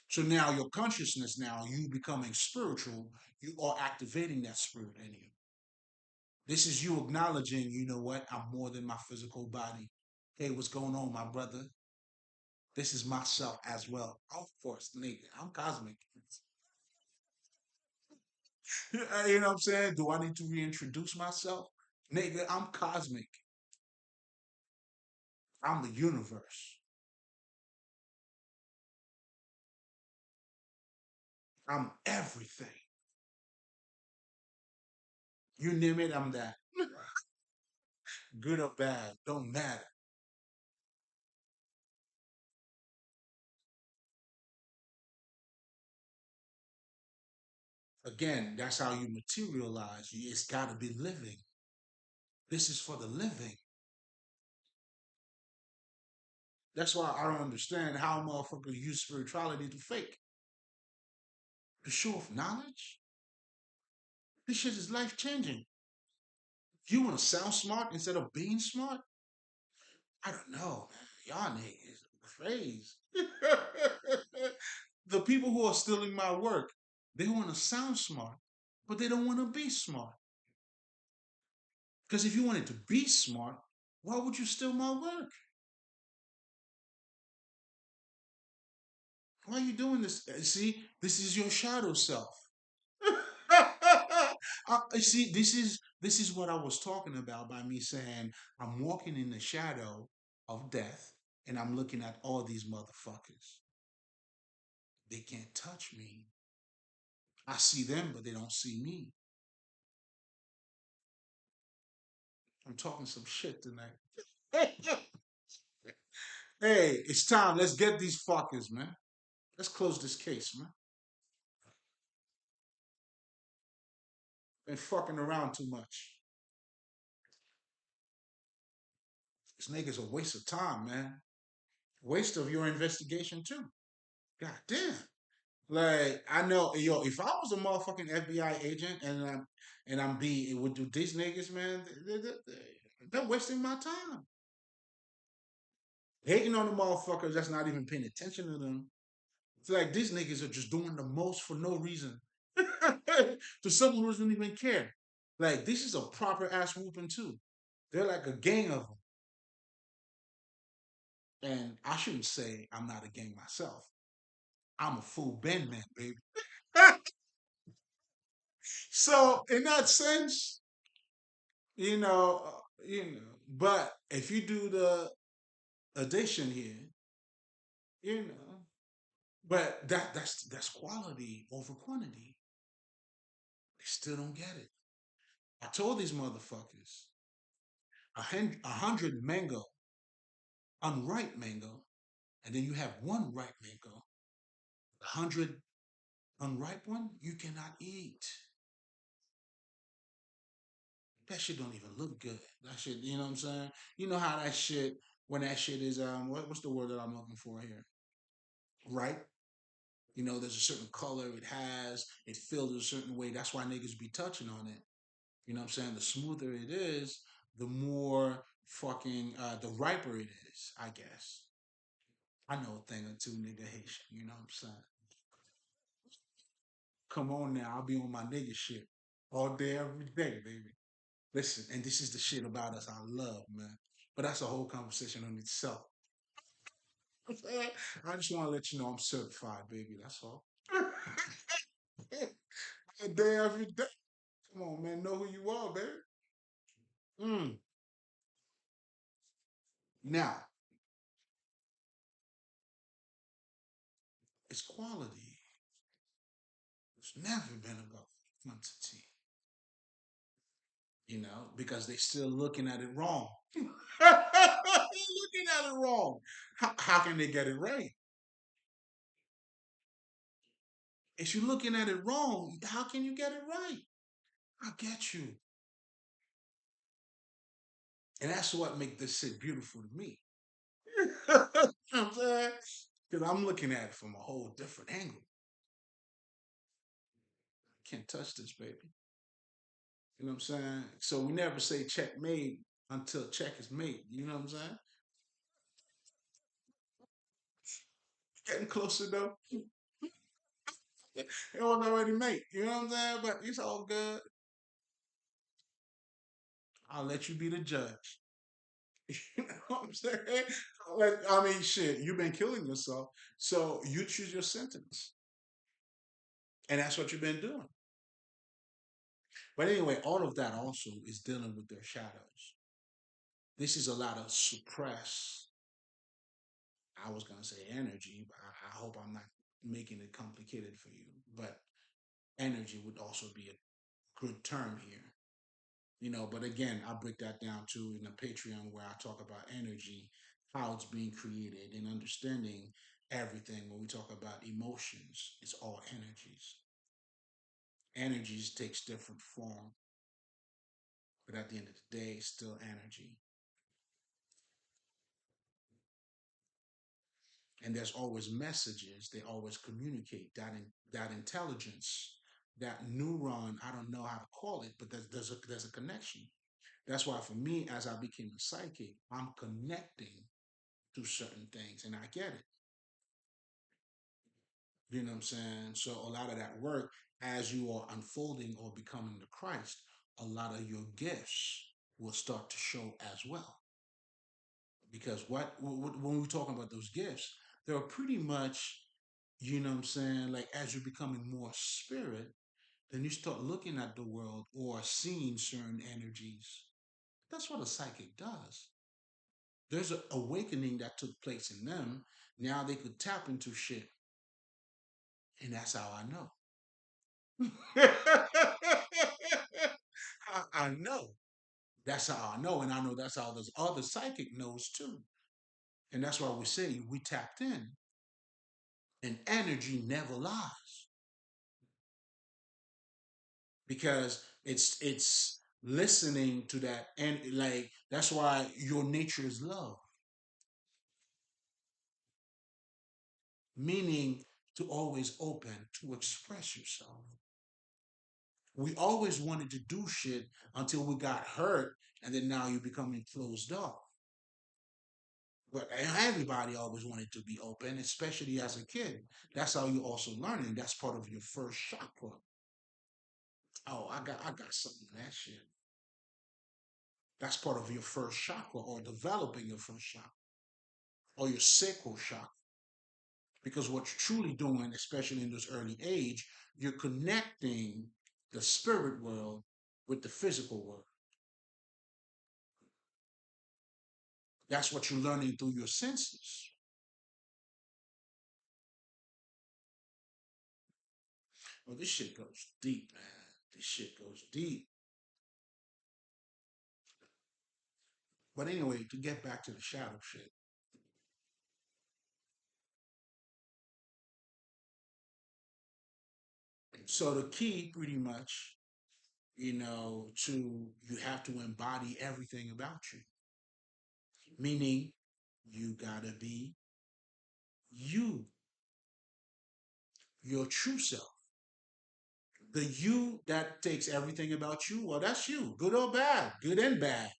Speaker 1: So now your consciousness, now you becoming spiritual, you are activating that spirit in you. This is you acknowledging, you know what, I'm more than my physical body. Hey, what's going on, my brother? This is myself as well. Of course, nigga, I'm cosmic. You know what I'm saying? Do I need to reintroduce myself? Nigga, I'm cosmic. I'm the universe. I'm everything. You name it, I'm that. Good or bad, don't matter. Again, that's how you materialize. It's got to be living. This is for the living. That's why I don't understand how motherfuckers use spirituality to fake, to show off knowledge. This shit is life changing. You want to sound smart instead of being smart? I don't know, man. Y'all niggas crazy. The people who are stealing my work, they want to sound smart, but they don't want to be smart. Because if you wanted to be smart, why would you steal my work? Why are you doing this? See, this is your shadow self. See, this is what I was talking about by me saying I'm walking in the shadow of death, and I'm looking at all these motherfuckers. They can't touch me. I see them, but they don't see me. I'm talking some shit tonight. Hey, it's time. Let's get these fuckers, man. Let's close this case, man. Been fucking around too much. This nigga's a waste of time, man. Waste of your investigation too. God damn. Like I know, yo, if I was a motherfucking FBI agent and I'm be with these niggas, man, they're wasting my time. Hating on the motherfuckers that's not even paying attention to them. It's like these niggas are just doing the most for no reason. To someone who doesn't even care. Like this is a proper ass whooping too. They're like a gang of them. And I shouldn't say I'm not a gang myself. I'm a full band man, baby. So in that sense, but if you do the addition here, you know, but that's quality over quantity. They still don't get it. I told these motherfuckers a hundred mango, unripe mango, and then you have one ripe mango. A hundred unripe one you cannot eat. That shit don't even look good. That shit, you know what I'm saying? You know how that shit when that shit is what's the word that I'm looking for here? Right? You know, there's a certain color it has, it feels a certain way. That's why niggas be touching on it. You know what I'm saying? The smoother it is, the more fucking the riper it is, I guess. I know a thing or two, nigga Haitian, you know what I'm saying? Come on now, I'll be on my nigga shit all day, every day, baby. Listen, and this is the shit about us I love, man. But that's a whole conversation on itself. I just want to let you know I'm certified, baby. That's all. A day every day. Come on, man. Know who you are, baby. Mm. Now, It's quality. It's never been about quantity, because they still looking at it wrong. looking at it wrong. How can they get it right? If you're looking at it wrong, how can you get it right? I get you. And that's what makes this shit beautiful to me. You know what I'm saying? Because I'm looking at it from a whole different angle. Can't touch this, baby. You know what I'm saying? So we never say checkmate until check is made. You know what I'm saying? Getting closer though. It was already made. You know what I'm saying? But it's all good. I'll let you be the judge. You know what I'm saying? I mean, shit, you've been killing yourself. So you choose your sentence. And that's what you've been doing. But anyway, all of that also is dealing with their shadows. This is a lot of suppressed, I was going to say energy, but I hope I'm not making it complicated for you. But energy would also be a good term here. But again, I break that down too in the Patreon where I talk about energy, how it's being created, and understanding everything. When we talk about emotions, it's all energies. Energies takes different form, but at the end of the day, it's still energy. And there's always messages. They always communicate that intelligence, that neuron. I don't know how to call it, but there's a connection. That's why for me, as I became a psychic, I'm connecting to certain things, and I get it. You know what I'm saying? So a lot of that work, as you are unfolding or becoming the Christ, a lot of your gifts will start to show as well. Because when we're talking about those gifts, they're pretty much, what I'm saying, like as you're becoming more spirit, then you start looking at the world or seeing certain energies. That's what a psychic does. There's an awakening that took place in them. Now they could tap into shit, and that's how I know. I know. That's how I know, and I know that's how those other psychic knows too. And that's why we say we tapped in, and energy never lies because it's listening to that, and like that's why your nature is love, meaning to always open to express yourself. We always wanted to do shit until we got hurt, and then now you're becoming closed off. But everybody always wanted to be open, especially as a kid. That's how you also learning. That's part of your first chakra. Oh, I got something in that shit. That's part of your first chakra or developing your first chakra or your sacral chakra. Because what you're truly doing, especially in this early age, you're connecting the spirit world with the physical world. That's what you're learning through your senses. Well, this shit goes deep, man. This shit goes deep. But anyway, to get back to the shadow shit. So the key, pretty much, to you have to embody everything about you. Meaning, you gotta be you, your true self. The you that takes everything about you, well, that's you, good or bad, good and bad.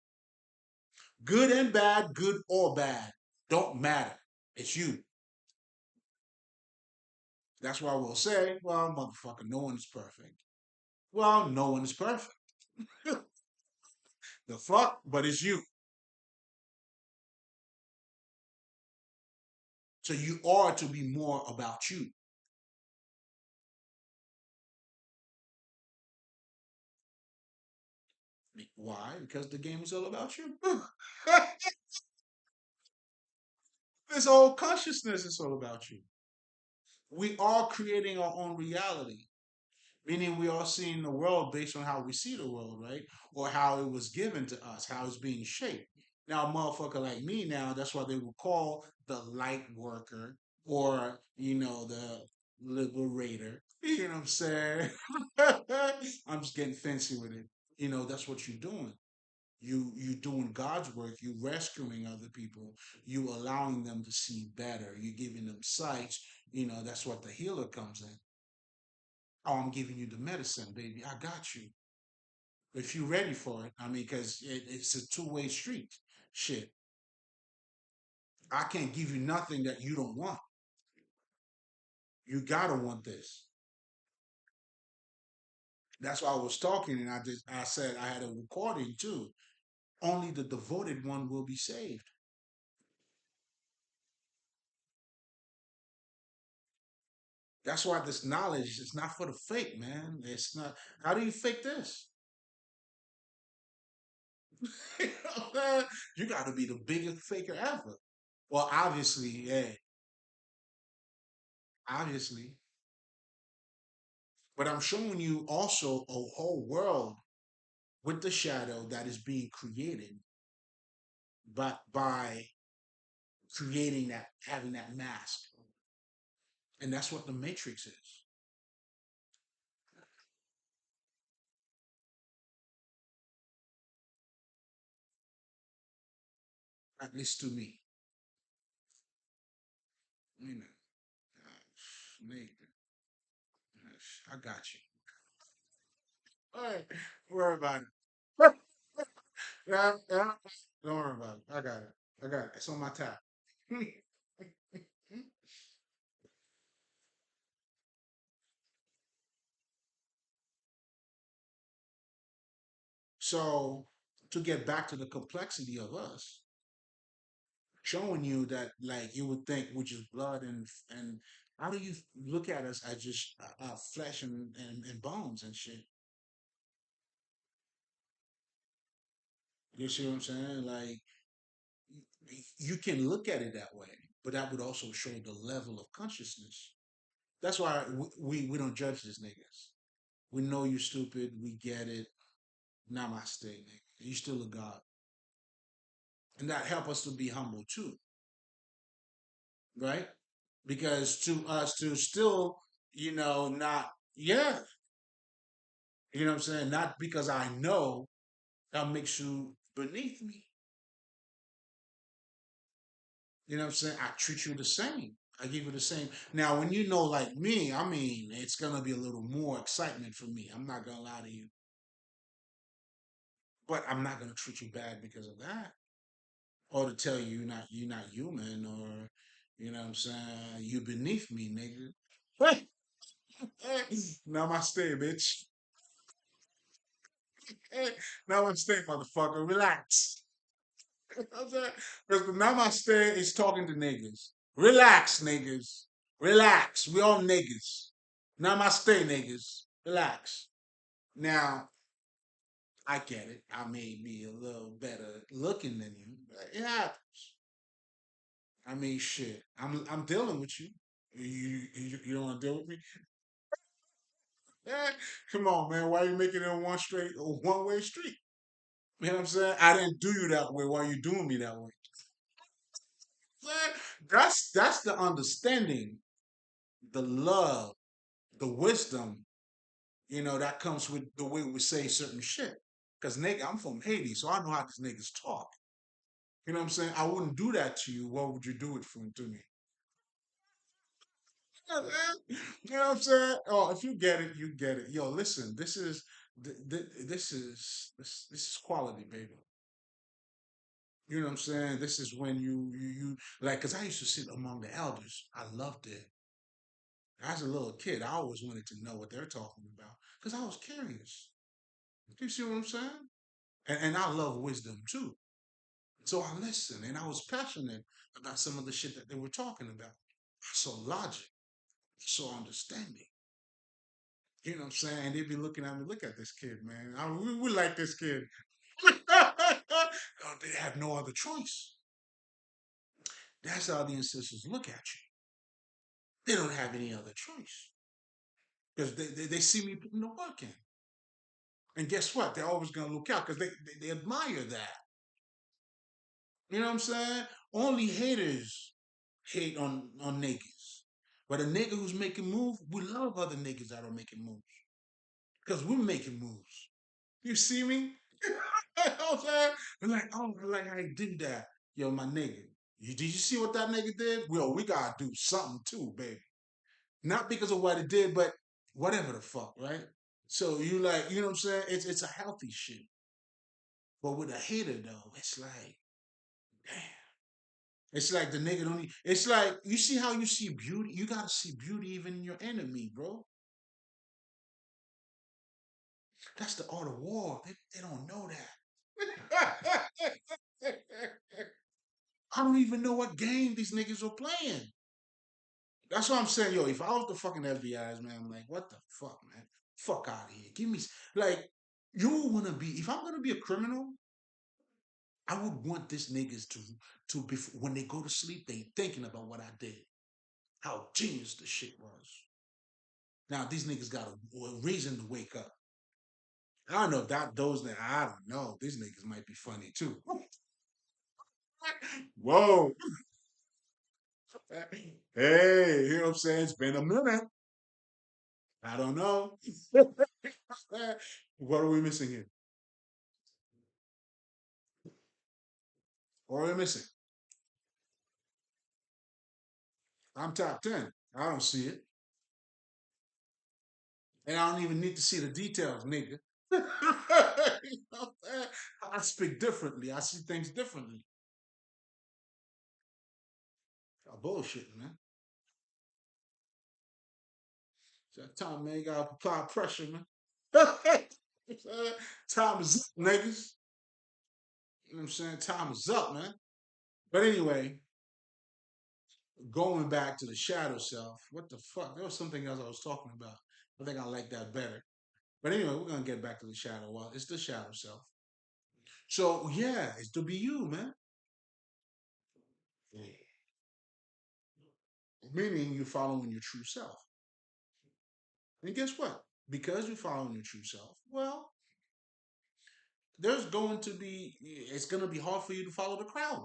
Speaker 1: Good and bad, good or bad. Don't matter. It's you. That's why we'll say, well, motherfucker, no one is perfect. Well, no one is perfect. The fuck? But it's you. So you are to be more about you. Why? Because the game is all about you. This whole consciousness is all about you. We are creating our own reality, meaning we are seeing the world based on how we see the world, right? Or how it was given to us, how it's being shaped. Now, a motherfucker like me now, that's why they would call the light worker or, the liberator. You know what I'm saying? I'm just getting fancy with it. That's what you're doing. You doing God's work, you rescuing other people, you allowing them to see better, you giving them sight. That's what the healer comes in. Oh, I'm giving you the medicine, baby. I got you. If you're ready for it, I mean, because it's a two-way street. Shit. I can't give you nothing that you don't want. You gotta want this. That's why I was talking, and I said I had a recording too. Only the devoted one will be saved. That's why this knowledge is not for the fake, man. It's not. How do you fake this? You got to be the biggest faker ever. Well, obviously, yeah, obviously. But I'm showing you also a whole world with the shadow that is being created by creating that, having that mask. And that's what the Matrix is, at least to me. You know, nigga, I got you. All right, don't worry about it. Yeah, yeah. Don't worry about it. I got it. I got it. It's on my tab. So, to get back to the complexity of us, showing you that like you would think which is blood and how do you look at us as just flesh and bones and shit. You see what I'm saying? Like you can look at it that way, but that would also show the level of consciousness. That's why we don't judge these niggas. We know you stupid. We get it. Namaste, nigga. You still a god, and that help us to be humble too, right? Because to us to still, not yeah, you know what I'm saying? Not because I know that makes you beneath me. You know what I'm saying? I treat you the same. I give you the same. Now, when you know like me, I mean, it's gonna be a little more excitement for me. I'm not gonna lie to you. But I'm not gonna treat you bad because of that. Or to tell you you're not human or you know what I'm saying, you beneath me, nigga. Namaste, bitch. Namaste, motherfucker. Relax. Because the namaste is talking to niggas. Relax, niggas. Relax. We all niggas. Namaste, niggas. Relax. Now, I get it. I may be a little better looking than you. But it happens. I mean, shit. I'm dealing with you. You don't want to deal with me? Eh, come on, man. Why you making it a one way street? You know what I'm saying? I didn't do you that way. Why you doing me that way? Eh, that's the understanding, the love, the wisdom, that comes with the way we say certain shit. Cause nigga, I'm from Haiti, so I know how these niggas talk. You know what I'm saying? I wouldn't do that to you. What would you do it to me? You know what I'm saying? Oh, if you get it, you get it. Yo, listen, this is quality, baby. You know what I'm saying? This is when you like, cause I used to sit among the elders. I loved it. As a little kid, I always wanted to know what they're talking about because I was curious. You see what I'm saying? And I love wisdom too. So I listened and I was passionate about some of the shit that they were talking about. I saw logic, I saw understanding. You know what I'm saying? And they'd be looking at me, look at this kid, man. We like this kid. Oh, they have no other choice. That's how the ancestors look at you. They don't have any other choice because they see me putting the work in. And guess what? They're always going to look out because they admire that. You know what I'm saying? Only haters hate on niggas. But a nigga who's making moves, we love other niggas that are making moves because we're making moves. You see me? You know what I'm saying? We're like, oh, I like how he did that. Yo, my nigga. Did you see what that nigga did? Well, we gotta do something too, baby. Not because of what it did, but whatever the fuck, right? So you like, you know what I'm saying? It's a healthy shit. But with a hater though, it's like, damn. It's like the nigga don't. It's like you see how you see beauty. You gotta see beauty even in your enemy, bro. That's the art of war. They don't know that. I don't even know what game these niggas are playing. That's what I'm saying, yo. If I was the fucking FBI's, man, I'm like, what the fuck, man? Fuck out of here. Give me like, you wanna be? If I'm gonna be a criminal, I would want this niggas to be when they go to sleep, they thinking about what I did, how genius the shit was. Now these niggas got a reason to wake up. I don't know that those that I don't know. These niggas might be funny too. Whoa. Hey, you know what I'm saying? It's been a minute. I don't know. What are we missing here? What are we missing? I'm top 10. I don't see it. And I don't even need to see the details, nigga. You know, I speak differently. I see things differently. Bullshit, man. So time, man, you gotta apply pressure, man. Time is up, niggas. You know what I'm saying? Time is up, man. But anyway, going back to the shadow self, what the fuck? There was something else I was talking about. I think I like that better. But anyway, we're gonna get back to the shadow. Well, it's the shadow self. So yeah, it's to be you, man. Yeah. Meaning you're following your true self. And guess what? Because you're following your true self, well, there's going to be it's gonna be hard for you to follow the crowd.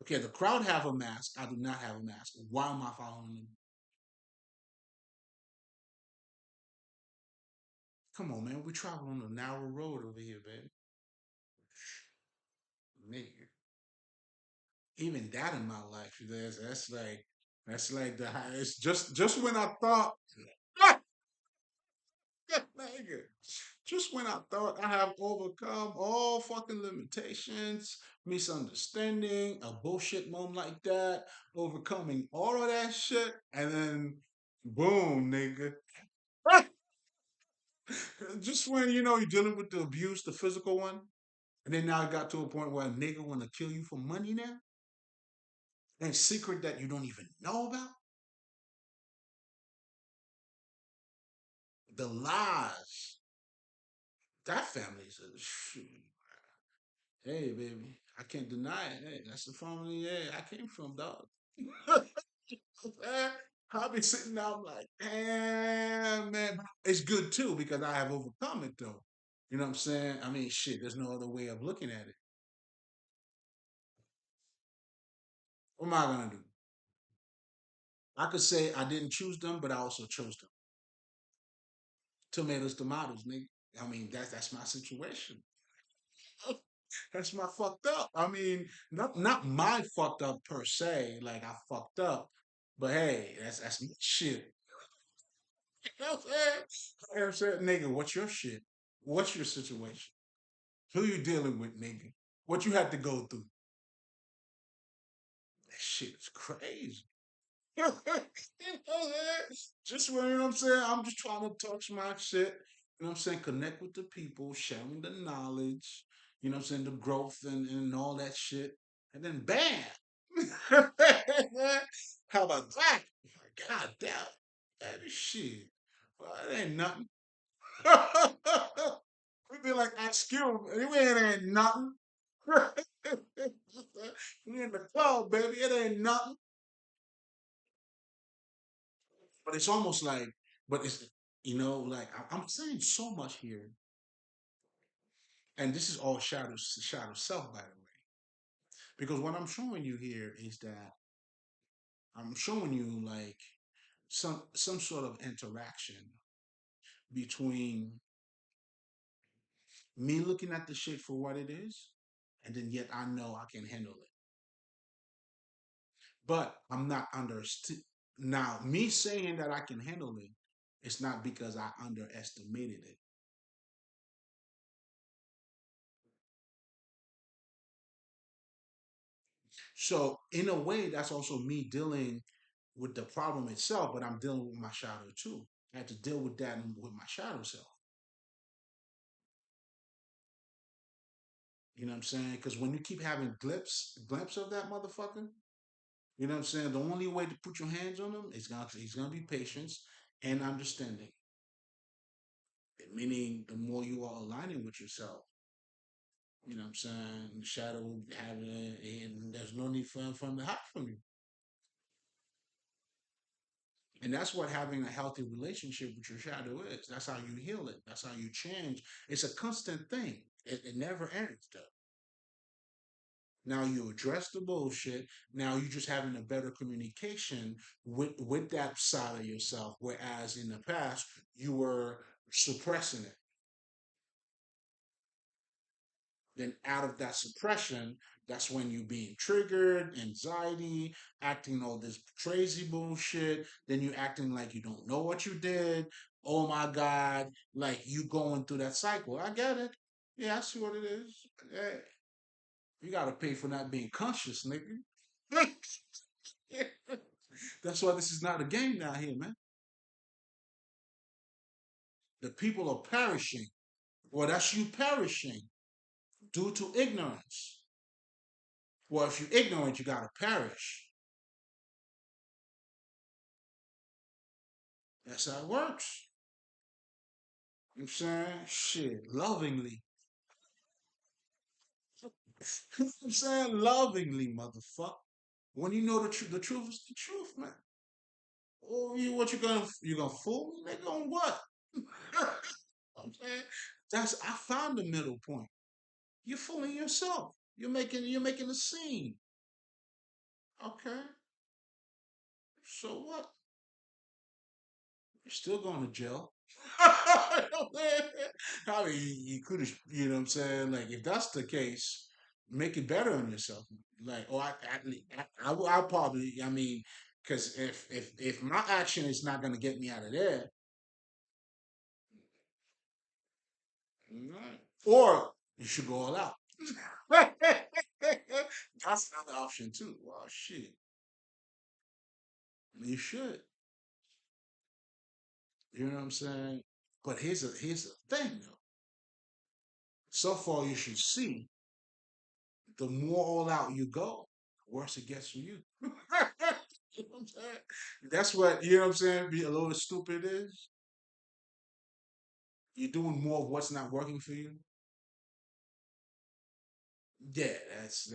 Speaker 1: Okay, the crowd have a mask. I do not have a mask. Why am I following them? Come on, man. We travel on a narrow road over here, baby. Nigga. Even that in my life, that's like the highest. Just when I thought, nigga, just when I thought I have overcome all fucking limitations, misunderstanding, a bullshit moment like that, overcoming all of that shit, and then boom, nigga. Just when you know you're dealing with the abuse, the physical one, and then now it got to a point where a nigga want to kill you for money now, and secret that you don't even know about. The lies. That family's a shoot. Hey, baby, I can't deny it. Hey, that's the family. Yeah, I came from, dog. I'll be sitting there, I'm like, damn, man. It's good too because I have overcome it though. You know what I'm saying? I mean, shit, there's no other way of looking at it. What am I gonna do? I could say I didn't choose them, but I also chose them. Tomatoes, tomatoes, nigga. I mean, that's my situation. That's my fucked up. I mean, not my fucked up per se. Like I fucked up, but hey, that's my shit. You know what I'm saying? You know what I'm saying, nigga, what's your shit? What's your situation? Who you dealing with, nigga? What you had to go through? That shit is crazy. You know what I'm saying? Just when you know what I'm saying, I'm just trying to talk my shit. You know what I'm saying? Connect with the people, sharing the knowledge. You know what I'm saying? The growth and all that shit. And then bam. How about that? God damn. That is shit. Well, it ain't nothing. We be like, excuse me, it ain't nothing. We in the club, baby. It ain't nothing. But it's almost like, but it's like I'm saying so much here, and this is all shadow self, by the way, because what I'm showing you here is that I'm showing you like some sort of interaction between me looking at the shit for what it is, and then yet I know I can handle it. But I'm not now me saying that I can handle it, it's not because I underestimated it. So in a way, that's also me dealing with the problem itself, but I'm dealing with my shadow too. I had to deal with that with my shadow self. You know what I'm saying? Because when you keep having glimpse of that motherfucker, you know what I'm saying? The only way to put your hands on him is gonna be patience and understanding. Meaning the more you are aligning with yourself, you know what I'm saying? The shadow having it, and there's no need for him to hide from you. And that's what having a healthy relationship with your shadow is. That's how you heal it. That's how you change. It's a constant thing. It never ends though. Now you address the bullshit. Now you just having a better communication with that side of yourself. Whereas in the past you were suppressing it. Then out of that suppression, that's when you being triggered, anxiety, acting all this crazy bullshit. Then you acting like you don't know what you did. Oh my God, like you going through that cycle. I get it. Yeah, I see what it is. Hey, you gotta pay for not being conscious, nigga. That's why this is not a game down here, man. The people are perishing. Well, that's you perishing due to ignorance. Well, if you're ignorant, you gotta perish. That's how it works. You know what I'm saying? Shit, lovingly. You know what I'm saying? Lovingly, motherfucker. When you know the truth is the truth, man. Oh, you gonna fool me, nigga? On what? I'm saying that's I found the middle point. You're fooling yourself. You're making a scene. Okay, so what? You're still going to jail. I mean, you could have, you know what I'm saying? Like, if that's the case, make it better on yourself. Like, or I'll probably, I mean, because if my action is not going to get me out of there, right. Or you should go all out. That's another option too. Well, shit, you should. You know what I'm saying? But here's the thing though. So far, you should see the more all out you go, the worse it gets for you. You know what I'm saying? That's what you know what I'm saying. Be a little stupid is you're doing more of what's not working for you. Yeah, that's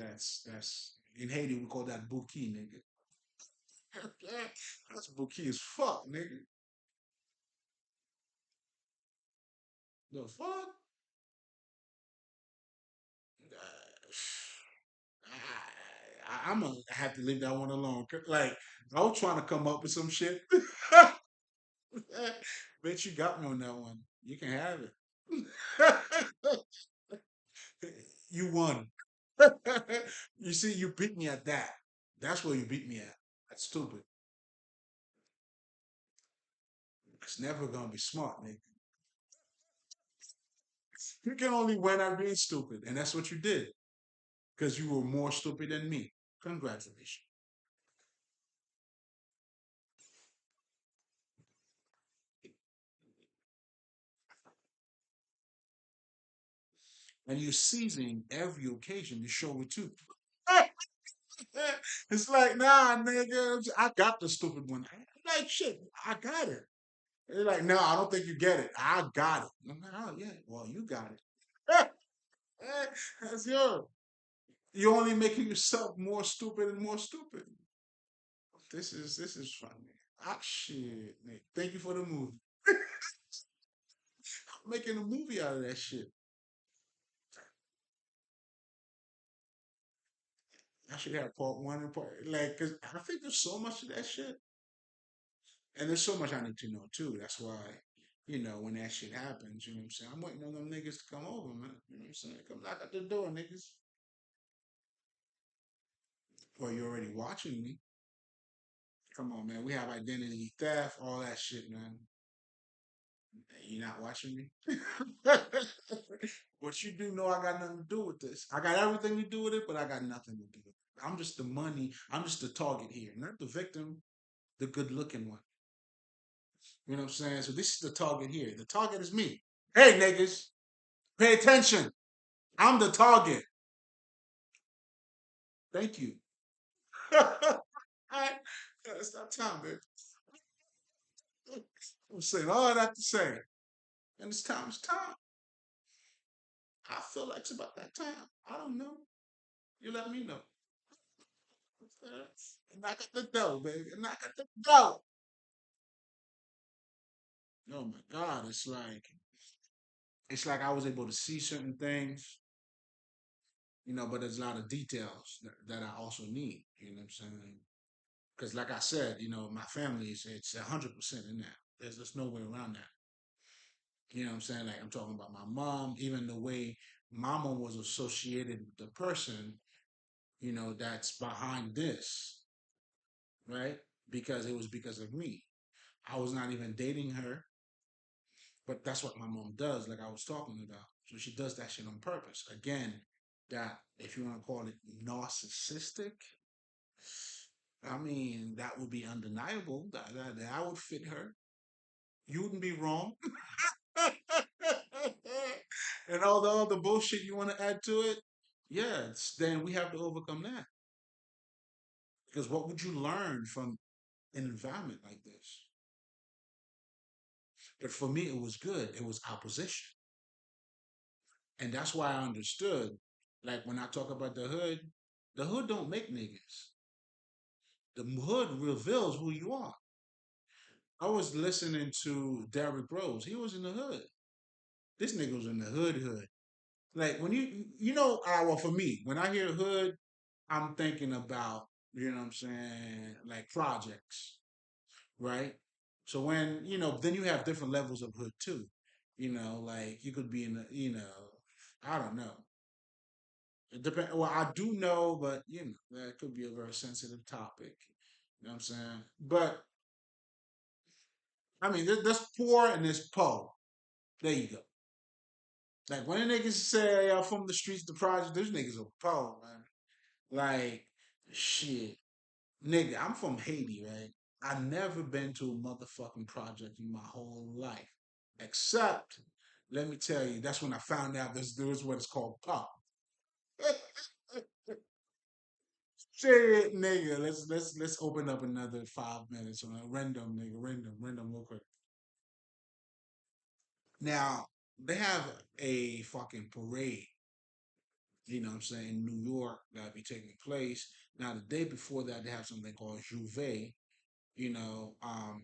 Speaker 1: in Haiti we call that buki, nigga. That's buki as fuck, nigga. The fuck? I'm gonna have to leave that one alone. Like I was trying to come up with some shit. Bet you got me on that one. You can have it. You won. You see, you beat me at that. That's where you beat me at. That's stupid. It's never gonna be smart, nigga. You can only win at being stupid, and that's what you did because you were more stupid than me. Congratulations. And you're seizing every occasion to show it too. It's like, nah, nigga, I got the stupid one. I'm like, shit, I got it. They're like, no, I don't think you get it. I got it. I'm like, oh yeah, well, you got it. That's yours. You're only making yourself more stupid and more stupid. This is funny. Ah shit, Nick. Thank you for the movie. Making a movie out of that shit. I should have part one and part like, cause I think there's so much of that shit, and there's so much I need to know too. That's why, when that shit happens, you know what I'm saying. I'm waiting on them niggas to come over, man. You know what I'm saying? Come knock at the door, niggas. Or you already watching me. Come on, man. We have identity theft, all that shit, man. You not watching me? But you do know I got nothing to do with this. I got everything to do with it, but I got nothing to do with it. I'm just the money. I'm just the target here, not the victim, the good looking one. You know what I'm saying? So this is the target here. The target is me. Hey, niggas, pay attention. I'm the target. Thank you. All right. It's not time, man. I'm saying all that to say. And it's time. It's time. I feel like it's about that time. I don't know. You let me know. Knock at the door, baby. Knock at the door. Oh my God. It's like I was able to see certain things, but there's a lot of details that I also need. You know what I'm saying? Because like I said, my family is it's 100% in that. There's no way around that. You know what I'm saying? Like I'm talking about my mom, even the way my mom was associated with the person, that's behind this, right? Because it was because of me. I was not even dating her, but that's what my mom does, like I was talking about. So she does that shit on purpose. Again, that if you want to call it narcissistic, I mean that would be undeniable. That would fit her. You wouldn't be wrong. And all the other bullshit you want to add to it, yeah, then we have to overcome that. Because what would you learn from an environment like this? But for me, it was good. It was opposition. And that's why I understood. Like when I talk about the hood don't make niggas. The hood reveals who you are. I was listening to Derrick Rose. He was in the hood. This nigga was in the hood. Like when well, for me, when I hear hood, I'm thinking about, what I'm saying, like projects, right? So when, then you have different levels of hood too. Like you could be in the, I don't know. It depend. Well, I do know, but that could be a very sensitive topic. You know what I'm saying? But I mean, there's poor and there's po. There you go. Like when the niggas say I'm from the streets, the project, those niggas are po, man. Like shit. Nigga, I'm from Haiti, right? I never been to a motherfucking project in my whole life. Except, let me tell you, that's when I found out there was what it's called pop. Shit, nigga. Let's open up another 5 minutes on a random nigga, random real quick. Now, they have a fucking parade, what I'm saying, in New York that be taking place. Now the day before that they have something called Juve, you know, um,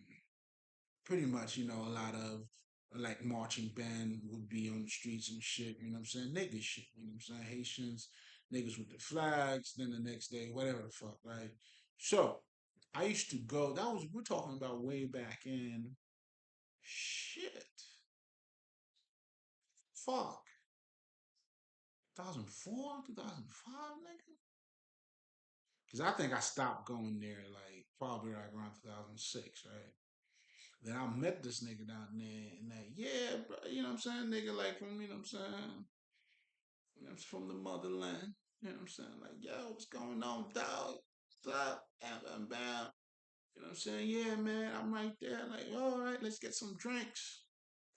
Speaker 1: pretty much, a lot of like marching band would be on the streets and shit, you know what I'm saying? Nigga shit, you know what I'm saying? Haitians, niggas with the flags, then the next day, whatever the fuck, right? So I used to go, we're talking about way back in shit. Fuck. 2004, 2005, nigga? Because I think I stopped going there like probably like around 2006, right? Then I met this nigga down there and like, yeah, bro, you know what I'm saying? Nigga like from, you know what I'm saying? From the motherland. You know what I'm saying? Like, yo, what's going on, dog? What's up? Bam, bam, bam. You know what I'm saying? Yeah, man, I'm right there. Like, all right, let's get some drinks.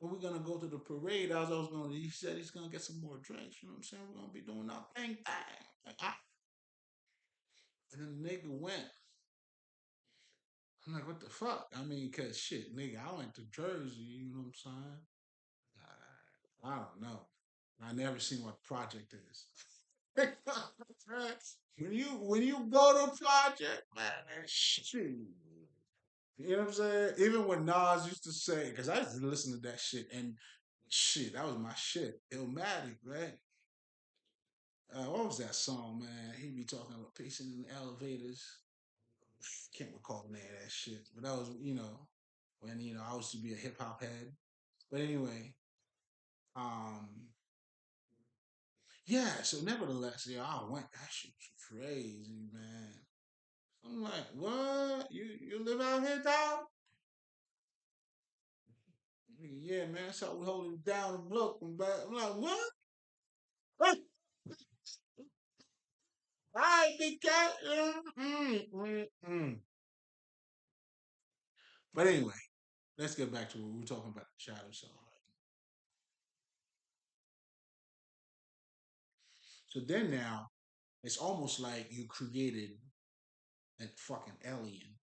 Speaker 1: But we're gonna go to the parade. I was gonna. He said he's gonna get some more drinks. You know what I'm saying? We're gonna be doing our thing, thing. Like, and then the nigga went. I'm like, what the fuck? I mean, cause shit, nigga, I went to Jersey. You know what I'm saying? I don't know. I never seen what project is. When you go to project, man, shit. You know what I'm saying? Even when Nas used to say, because I used to listen to that shit, and shit, that was my shit. Illmatic, right? What was that song, man? He be talking about pacing in the elevators. Can't recall the name of that shit, but that was, when I used to be a hip hop head. But anyway, um, yeah. So nevertheless, yeah, I went. That shit was crazy, man. I'm like, what? You live out here, dog? Yeah, man. That's how we hold it down the block. I'm like, what? All right, big cat. But anyway, let's get back to what we were talking about, the shadow self. So then now, it's almost like you created a fucking alien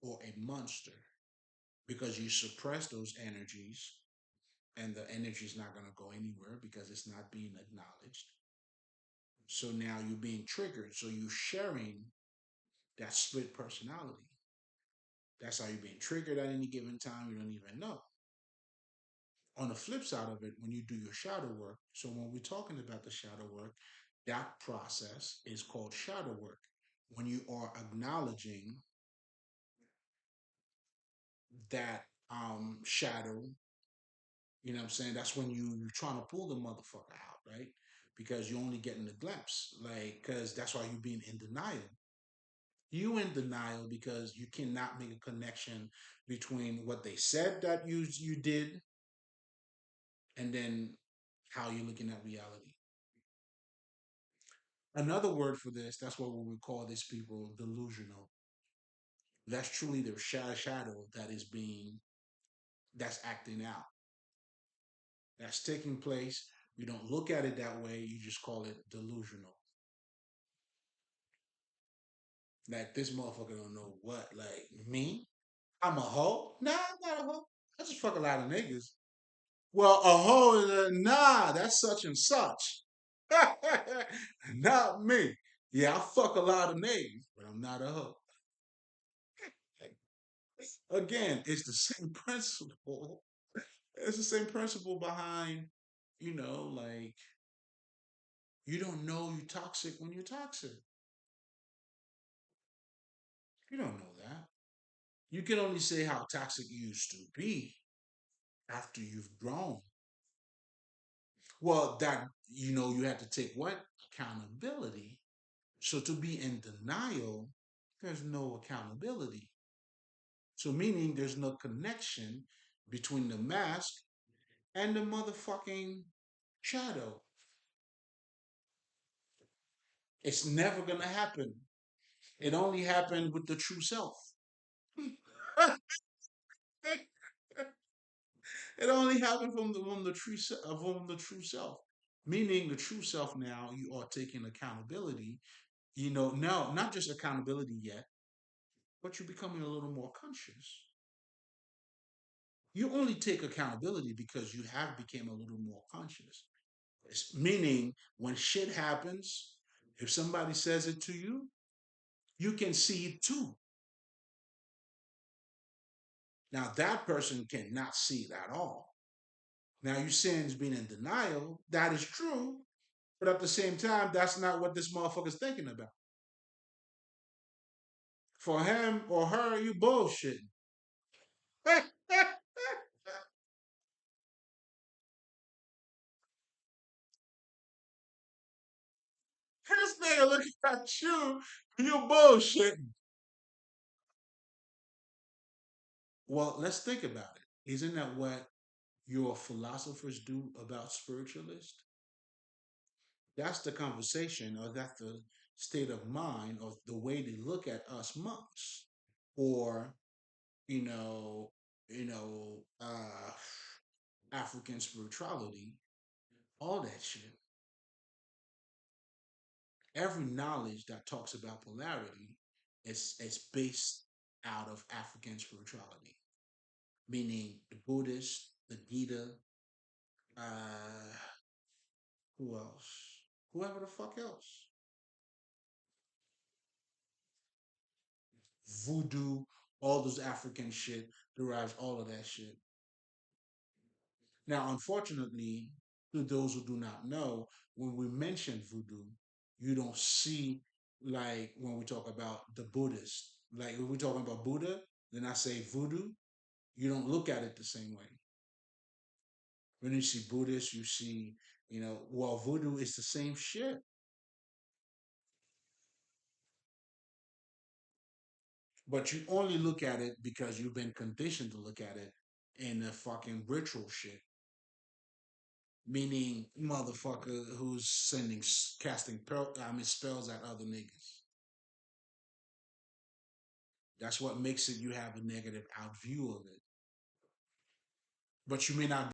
Speaker 1: or a monster because you suppress those energies, and the energy is not going to go anywhere because it's not being acknowledged. So now you're being triggered. So you're sharing that split personality. That's how you're being triggered at any given time. You don't even know. On the flip side of it, when you do your shadow work, so when we're talking about the shadow work, that process is called shadow work. When you are acknowledging that shadow, you know what I'm saying? That's when you're trying to pull the motherfucker out, right? Because you're only getting the glimpse. Like, because that's why you're being in denial. You in denial because you cannot make a connection between what they said that you did and then how you're looking at reality. Another word for this, that's what we would call these people delusional. That's truly their shadow that is that's acting out. That's taking place. You don't look at it that way, you just call it delusional. Like this motherfucker don't know what. Like me? I'm a hoe? Nah, I'm not a hoe. I just fuck a lot of niggas. Well, a hoe is nah, that's such and such. Not me. Yeah, I fuck a lot of niggas, but I'm not a hoe. Again, it's the same principle. It's the same principle behind, like you don't know you're toxic when you're toxic. You don't know that. You can only say how toxic you used to be after you've grown. Well, that you have to take what? Accountability. So to be in denial, there's no accountability. So meaning there's no connection between the mask and the motherfucking shadow. It's never gonna happen. It only happened with the true self. It only happened from the true self. Meaning the true self now you are taking accountability. Now not just accountability yet, but you're becoming a little more conscious. You only take accountability because you have become a little more conscious. Meaning when shit happens, if somebody says it to you, you can see it too. Now that person cannot see it at all. Now you saying is being in denial. That is true, but at the same time, that's not what this motherfucker's thinking about. For him or her, you bullshitting. This nigga looking at you bullshitting. Well, let's think about it. Isn't that what your philosophers do about spiritualists? That's the conversation, or that's the state of mind, or the way they look at us monks, or you know, you know, African spirituality, all that shit. Every knowledge that talks about polarity is based out of African spirituality, meaning the Buddhist, the Gita, who else? whoever the fuck else. Voodoo, all those African shit derives all of that shit. Now, unfortunately, to those who do not know, when we mention voodoo, you don't see like when we talk about the Buddhist. Like when we're talking about Buddha, then I say voodoo. You don't look at it the same way. When you see Buddhist, you see, well, voodoo is the same shit. But you only look at it because you've been conditioned to look at it in a fucking ritual shit. Meaning, motherfucker who's casting spells at other niggas. That's what makes it you have a negative out view of it. But you may not